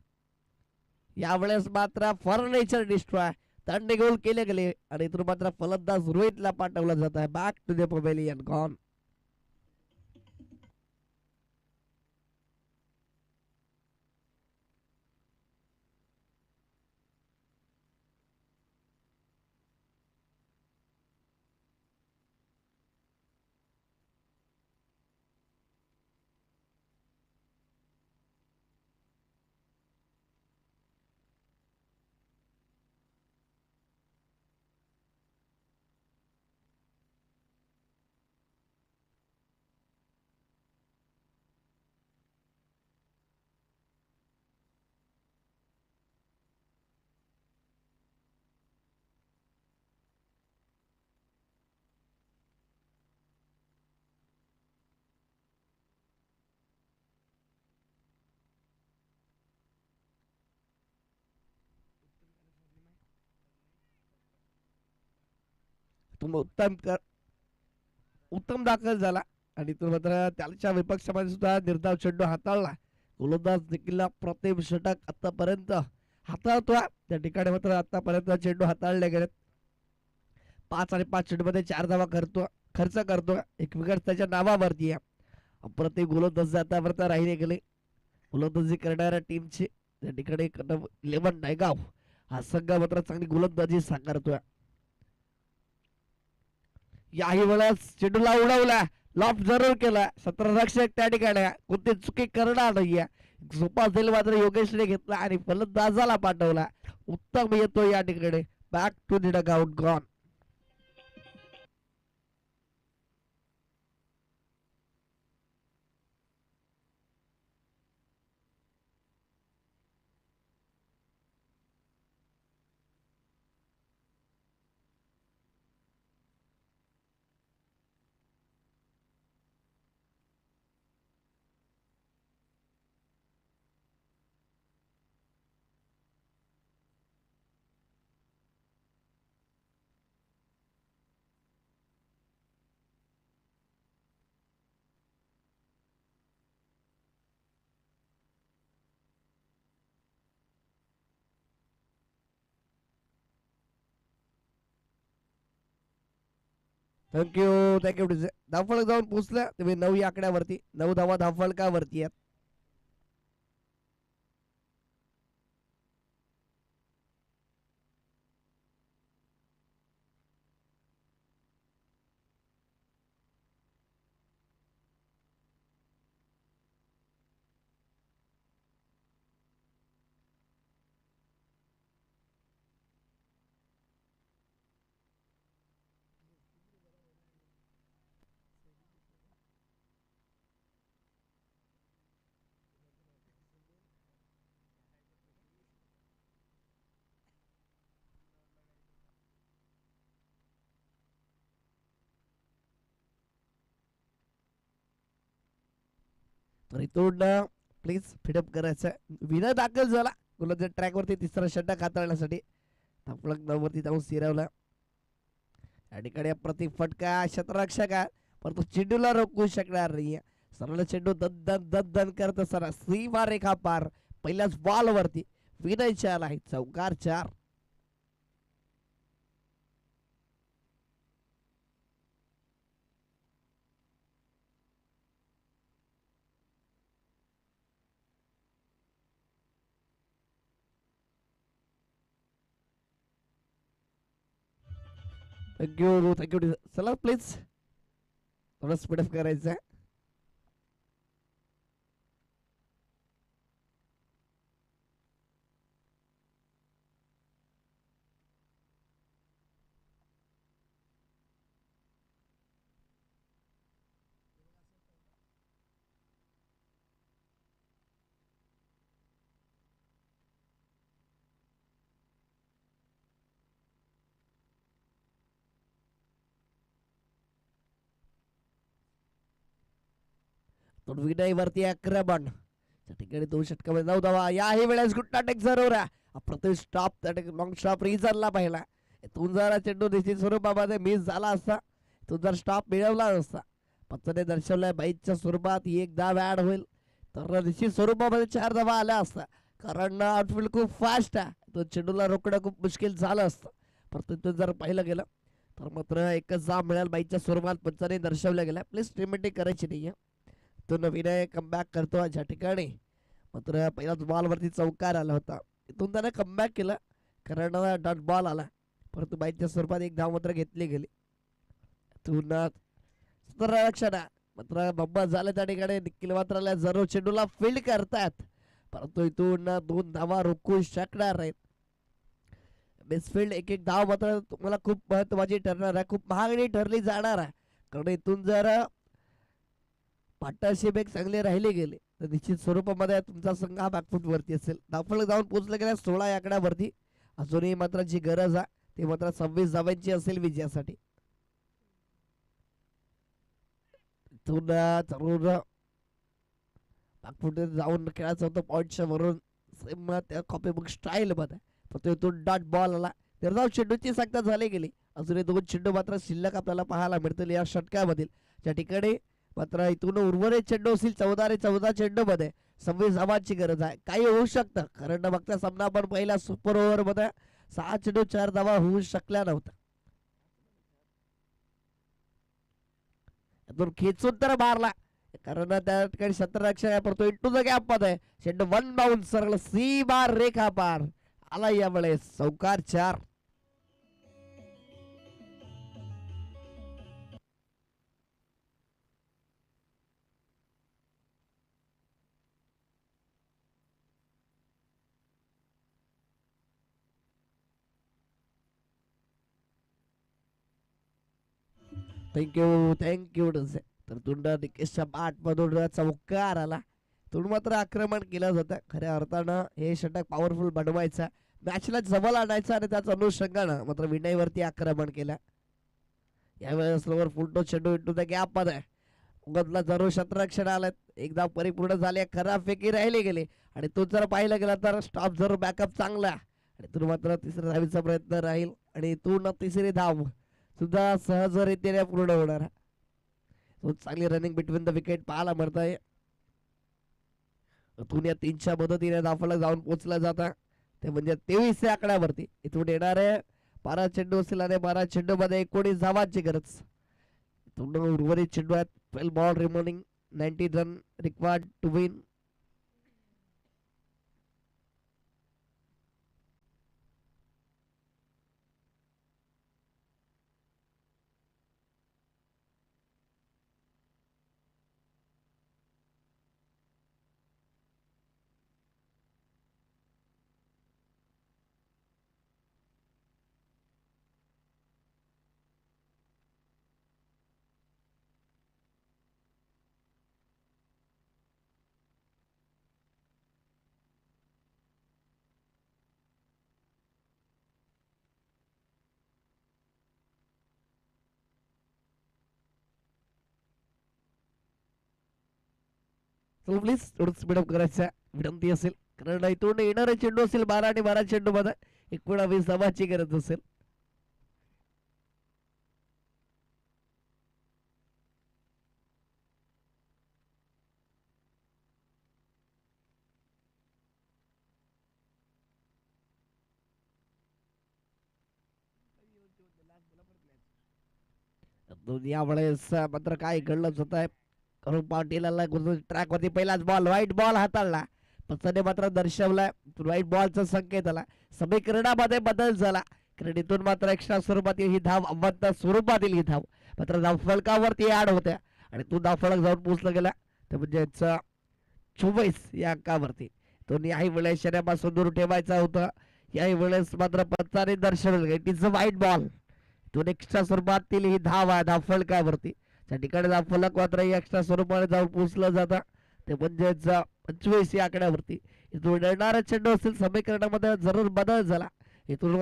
यावेळेस मात्र फर्निचर डिस्ट्रॉय दंड गोल केले गेले आणि इथून मात्र फलंदाज रोहितला पाठवला जात आहे back to the pavilion gone. उत्तम दाखल झाला आणि तो मात्र त्याच्या विपक्षामध्ये सुद्धा निर्धाव चेंडू हाताळला. गोलंदाज देखील प्रतिम षटक आतापर्यंत हाताळतोय. त्या ठिकाणी मात्र आतापर्यंत चेंडू हाताळले गेलेत. 5 आणि 5 चेंडूमध्ये 4 धावा खर्च करतो. एक विकेट त्याच्या नावावरती आहे. अप्रतिम गोलंदाज आतापर्यंत राहिले गेले. गोलंदाजी करणाऱ्या टीमची त्या ठिकाणी 11 नायगाव हा संघ मात्र चांगली गोलंदाजी साकारतोय. याही वेळेस चेंडूला उडवला लॉफ्ट जरूर केला. क्षेत्ररक्षक त्या ठिकाणी कोणती चुकी करणार नाहीये. सोपा झेल मात्र योगेशने घेतला आणि फलंदाजाला पाठवला. उत्तम येतो या ठिकाणी back to the dugout gone. Thank you धावफलक जाऊन पोहोचल्या तुम्ही 9 या आकड्यावरती 9 धावा धावफलकावरती आहेत. तर इथून प्लीज फिडअप करायचं. विनय दाखल झाला गुलाबच्या ट्रॅक वरती तिसरा षटक हाताळण्यासाठी. धावफलक 9 वरती जाऊन स्थिरावला. या ठिकाणी प्रति फटका क्षेत्ररक्षक आहे परंतु चेंडूला रोखू शकणार नाहीये. सरळ चेंडू दन करत असताना सीमा रेखा पार पहिल्याच बॉल वरती विनय चाल आहे. चौकार 4. थँक्यू चला प्लीज थोडं स्पीडअप करायचं आहे. तर विनय वरती आक्रमण त्या ठिकाणी 2 षटकामध्ये 9 धावा. याही वेळेस गुट्टा टेक जरूर आहे. अप्रतिम स्टॉप त्या ठिकाणी लॉंग स्टॉप रिझनला पाहिला. इथून जर चेंडू निश्चित स्वरूपामध्ये मिस झाला असता इथून जर स्टॉप मिळवला नसता पंचाने दर्शवलाय बाईच्या स्वरूपात एक धाव ऍड होईल तर निश्चित स्वरूपामध्ये 4 धावा आल्या असता. कारण आउटफील्ड खूप फास्ट आहे. तो चेंडूला रोखणं खूप मुश्किल झालं असतं. परंतु इथून जर पाहिलं गेलं तर मात्र एकच धाव मिळेल बाईच्या स्वरूपात पंचाने दर्शवल्या गेल्या. प्लीज टिमेटिक करायची नाहीये. तो विनय कमबॅक करतो. ज्या ठिकाणी मात्र पहिल्याच बॉल वरती चौकार आला होता इथून त्याने कमबॅक केलं कारण डॉट बॉल आला परंतु बाईच्या स्वरूपात एक धाव मात्र घेतली गेली. इथून रक्षण मात्र बंबा झाले त्या ठिकाणी निखिल मात्र जरूर चेंडूला फील्ड करतात परंतु इथून 2 धावा रोखू शकणार नाहीत. मिसफील्ड एक धाव मात्र तुम्हाला खूप महत्वाची ठरणार आहे. खूप महागडी ठरली जाणार आहे कारण इथून जर पार्टनरशिप एक चांगली राहिली गेली तर निश्चित स्वरूपामध्ये तुमचा संघ हा बॅकफूट वरती असेल. धावफलक जाऊन पोहोचले गेल्या 16 या आकड्यावरती. अजूनही मात्र जी गरज आहे ती मात्र 26 धावांची असेल विजयासाठी. इथून जरूर बॅकफूट जाऊन खेळायचं होतं पॉईंटच्या वरून सेम त्या कॉपीबुक स्टाईल मध्ये फक्त इथून डॉट बॉल आला. निर्धाव चेंडूची संख्या झाली गेली. अजूनही 2 चेंडू मात्र शिल्लक आपल्याला पाहायला मिळतील या षटकामधील. ज्या ठिकाणी मात्र इथून उर्वरित चेंडू असतील 14 चेंडू मध्ये 26 धावांची गरज आहे. काही होऊ शकतं कारण मागचा सामना आपण पहिल्या सुपर ओव्हर मध्ये 6 चेंडू 4 धावा होऊ शकल्या नव्हत्या. खेचून तर मारला कारण त्या ठिकाणी क्षेत्ररक्षक आहे परंतु इंटू द गॅप मध्ये चेंडू 1 बाउन्स सरळ सीमा रेखा पार आला. यावेळेस चौकार 4. थँक्यू तर तुंड निकेशच्या बाट मधून चौकार आला. तुंड मात्र आक्रमण केलं जातं. खऱ्या अर्थानं हे षटक पॉवरफुल बनवायचं मॅचला जवळ आणायचं आणि त्याच अनुषंगानं मात्र विनयवरती आक्रमण केलं. यावेळेस स्लोवर फुलटो चेंडू इंटू द गॅप मध्ये उगदला जरूर क्षेत्ररक्षण आलं. एकदा परिपूर्ण झाले खराब फेकी राहिली गेली आणि तो जर पाहिलं गेला तर स्टॉप जरूर बॅकअप चांगला आणि तो मात्र तिसऱ्या धावीचा प्रयत्न राहील आणि तो तिसरी धाव सुद्धा सहजरित्याने पूर्ण होणार. चांगली रनिंग बिटवीन द विकेट पाहायला मिळत आहे. इथून या 3च्या मदतीने धावफलक जाऊन पोहोचला जाता ते म्हणजे 23 या आकड्यावरती. इथून येणारे 12 चेंडू असतील आणि 12 चेंडू मध्ये 19 धावांची गरज. उर्वरित चेंडू आहेत 12 ball remaining 90 run required to win. चला प्लीज थोडं स्पीड अप करायचं विनंती असेल, कारण इथून येणारे चेंडू असेल 12 आणि 12 चेंडू मध्ये 19 धावांची गरज असेल. यावेळेस मात्र काय घडलंच होत आहे. करून पाटीलला ट्रॅक वरती पहिलाच बॉल व्हाईट बॉल हाताळला, पचने मात्र दर्शवलाय व्हाईट बॉलचा संकेत आला. समीकरणामध्ये बदल झाला, कारण इथून मात्र एक्स्ट्रा स्वरूपातील ही धाव अवंत स्वरूपातील ही धाव मात्र धाव फलकावरती ऍड होत्या आणि तो धाव फलक जाऊन पोहोचला गेला ते म्हणजे 24 या अंकावरती. तो याही वेळेस शर्यापासून दूर ठेवायचा होता. याही वेळेस मात्र पंचाने दर्शवलं it is a wide ball. तो एक्स्ट्रा स्वरूपातील ही धाव आहे धाव फलकावरती. त्या ठिकाणी धाव फलक मात्र एक्स्ट्रा स्वरूपाने जाऊन पोहोचलं जातं ते म्हणजेच 25 या आकड्यावरती. इथून येणारा चेंडू असेल समीकरणामध्ये जरूर बदल झाला. इथून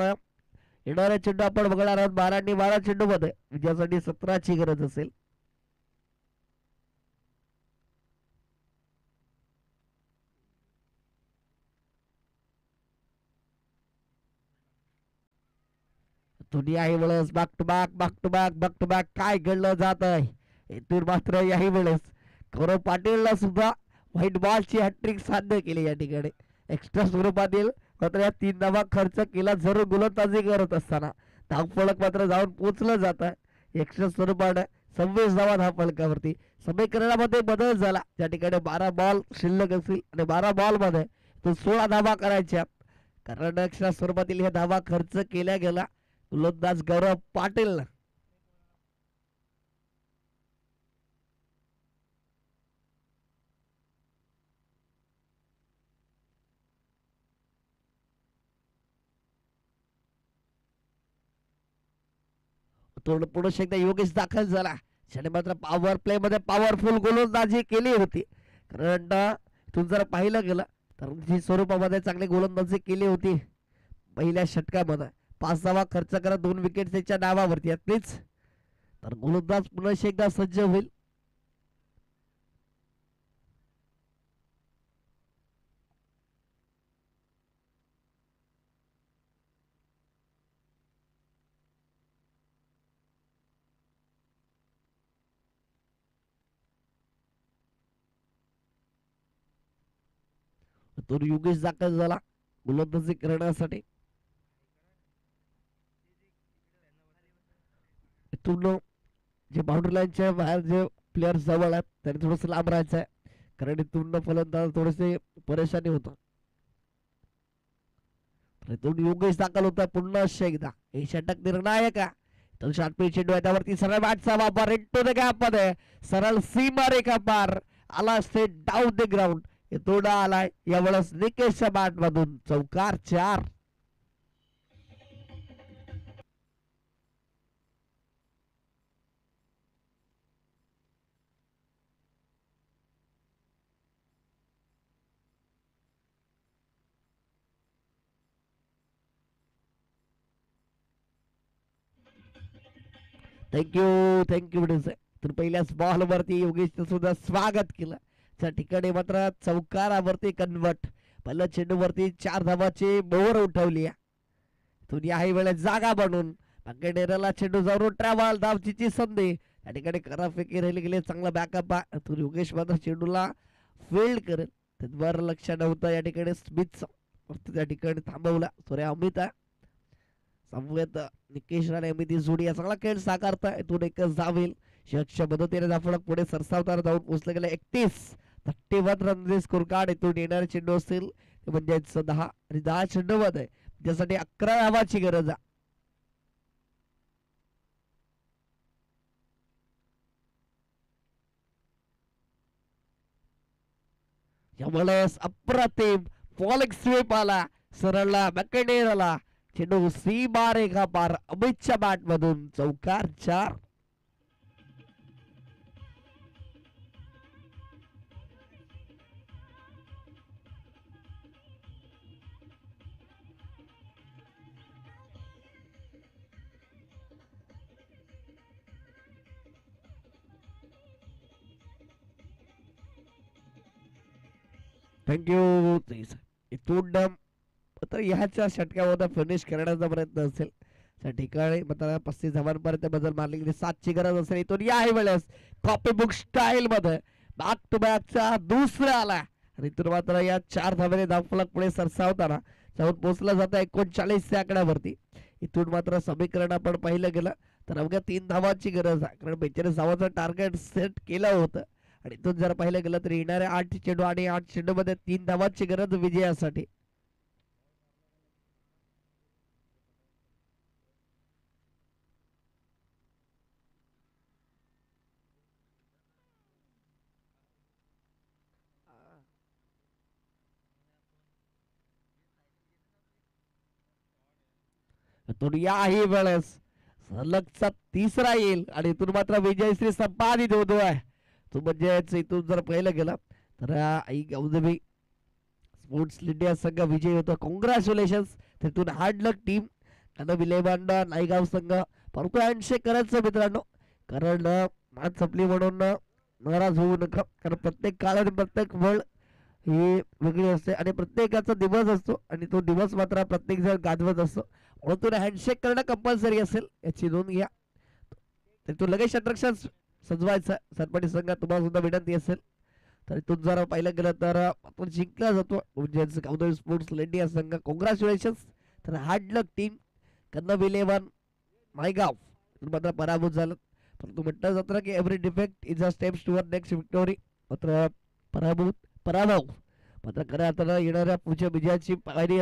येणारा चेंडू आपण बघणार आहोत 12 आणि 12 चेंडू मध्ये विजयासाठी 17ची गरज असेल. याही वेळेस बॅक टू बॅक काय घडलं जात आहे. इथून मात्र याही वेळेस गौरव पाटीलला सुद्धा व्हाईट बॉलची हॅट्रिक साध्य केली. या ठिकाणी एक्स्ट्रा स्वरूपातील मात्र या 3 धावा खर्च केला जरूर गोलंदाजी करत असताना धाव फलक मात्र जाऊन पोचलं जात आहे एक्स्ट्रा स्वरूपाने 26 धावा धाव फलकावरती. समीकरणामध्ये बदल झाला, त्या ठिकाणी 12 बॉल शिल्लक असतील आणि 12 बॉल मध्ये तो 16 धावा करायच्या, कारण एक्स्ट्रा स्वरूपातील ह्या धावा खर्च केल्या गेला गोलंदाज गौरव पाटील. पुढे एकदा योगेश दाखल झाला, त्याने मात्र पॉवर प्ले मध्ये पॉवरफुल गोलंदाजी केली होती. कारण इथून जर पाहिलं गेलं तर जी स्वरूपामध्ये चांगली गोलंदाजी केली होती पहिल्या षटकामध्ये 5 धावा खर्च करत 2 विकेट त्याच्या डावावरती यातलीच तर गोलंदाज पुन्हा एकदा सज्ज होईल. तो योगेश दाखल झाला गोलंदाजी करण्यासाठी. इथून जे बाउंड्री लाईनच्या बाहेर जे प्लेयर जवळ आहेत त्यांनी थोडस लांब राहायचं आहे, कारण इथून फलंदाज थोडेसे परेशानी होत. इथून योगेश दाखल होता पुन्हा एकदा हे षटक निर्णायक आहे. तर षटपी चेंडू आहे त्यावरती सरळ बॅटचा वापर इंटू द गॅप मध्ये सरळ सीमा रेखा पार आला स्ट्रेट डाऊन द ग्राउंड. इथून आलाय यावेळेस निकेशच्या बॅट मधून चौकार 4. थँक्यू तर पहिल्याच बॉल वरती योगेशचं सुद्धा स्वागत केलं. त्या ठिकाणी मात्र चौकारावरती कन्वर्ट पहिल्या चेंडू वरती 4 धावाची मोहर उठवली. तुम्ही याही वेळेस जागा बनून डेरेला चेंडू जाऊन ट्रॅव्हल धावची संधी त्या ठिकाणी कराफेकी राहिली गेली. चांगला बॅकअप आहे. योगेश मात्र चेंडूला फील्ड करेल त्यावर लक्ष नव्हतं. या ठिकाणी स्मिथ त्या ठिकाणी थांबवला. अमित आहे समवेत निकेश राणे अमित जोडी चांगला खेळ साकारता. इथून एकच धाव येईल शेवटच्या मदतीने जाफळक पुढे सरसावताना जाऊन पोहोचले गेले 31 रन स्कोर कार्ड. इथून येणारे चेंडू असतील ते म्हणजेच 10 आणि 10 चेंडू मध्ये त्यासाठी 11 धावांची गरज आहे. यावेळेस अप्रतिम फॉलिंग स्वीप आला सरळला मॅकेनेर आला. चेंडू सीमा रेखा पार अमितच्या बॅट मधून चौकार 4. थँक्यू. इथून तर ह्याच्या षटकामध्ये फिनिश करण्याचा प्रयत्न असेल त्या ठिकाणी मात्र 35 धावांपर्यंत बदल मारली गेली. 7ची गरज असेल इथून. याही वेळेस कॉपी बुक स्टाईल मध्ये बॅक टू बॅकचा दुसरा आला आणि इथून मात्र या 4 धावांनी धावफलक पुढे सरसावताना जाऊन पोहोचला जातं 39 या आकड्यावरती. इथून मात्र समीकरण आपण पाहिलं गेलं तर अवघ्या 3 धावांची गरज आहे, कारण 42 धावांचं टार्गेट सेट केलं होतं. आणि इथून जर पाहिलं गेलं तर येणाऱ्या 8 चेंडू आणि 8 चेंडू मध्ये 3 धावांची गरज विजयासाठी. इथून याही वेळेस सलगचा तिसरा येईल आणि इथून मात्र विजयश्री संपादित होतोय. तो म्हणजेच इथून जर पाहिलं गेलं तर आई गौदमी स्पोर्ट्स इंडिया संघ विजयी होतो. कॉंग्रॅच्युलेशन्स. तिथून हार्ड लक टीम कारण विलेवांडा नायगाव संघ परंतु हँडशेक करायचं मित्रांनो, कारण मॅच संपली म्हणून नाराज होऊ नका, कारण प्रत्येक काळ आणि प्रत्येक वेळ ही वेगळी असते आणि प्रत्येकाचा दिवस असतो आणि तो दिवस मात्र प्रत्येक जण गाजवत असतो. म्हणून तुला हँडशेक करणं कंपल्सरी असेल याची नोंद घ्या. तिथून लगेच षटरक्षण सजवायचं सरपंच संघात तुम्हाला सुद्धा विनंती असेल. तर इथून जर पाहिलं गेलं तर आपण जिंकला जातो म्हणजे गौदमी स्पोर्ट्स इंडिया संघ. कॉंग्रॅच्युलेशन्स. तर हार्ड लक टीम कन्नम 11 मायगाव मात्र पराभूत झालं. परंतु म्हटलं जातं की every defect is a steps toward next victory. मात्र पराभव मात्र खऱ्या अर्थानं येणाऱ्या पुढच्या विजयाची पायरी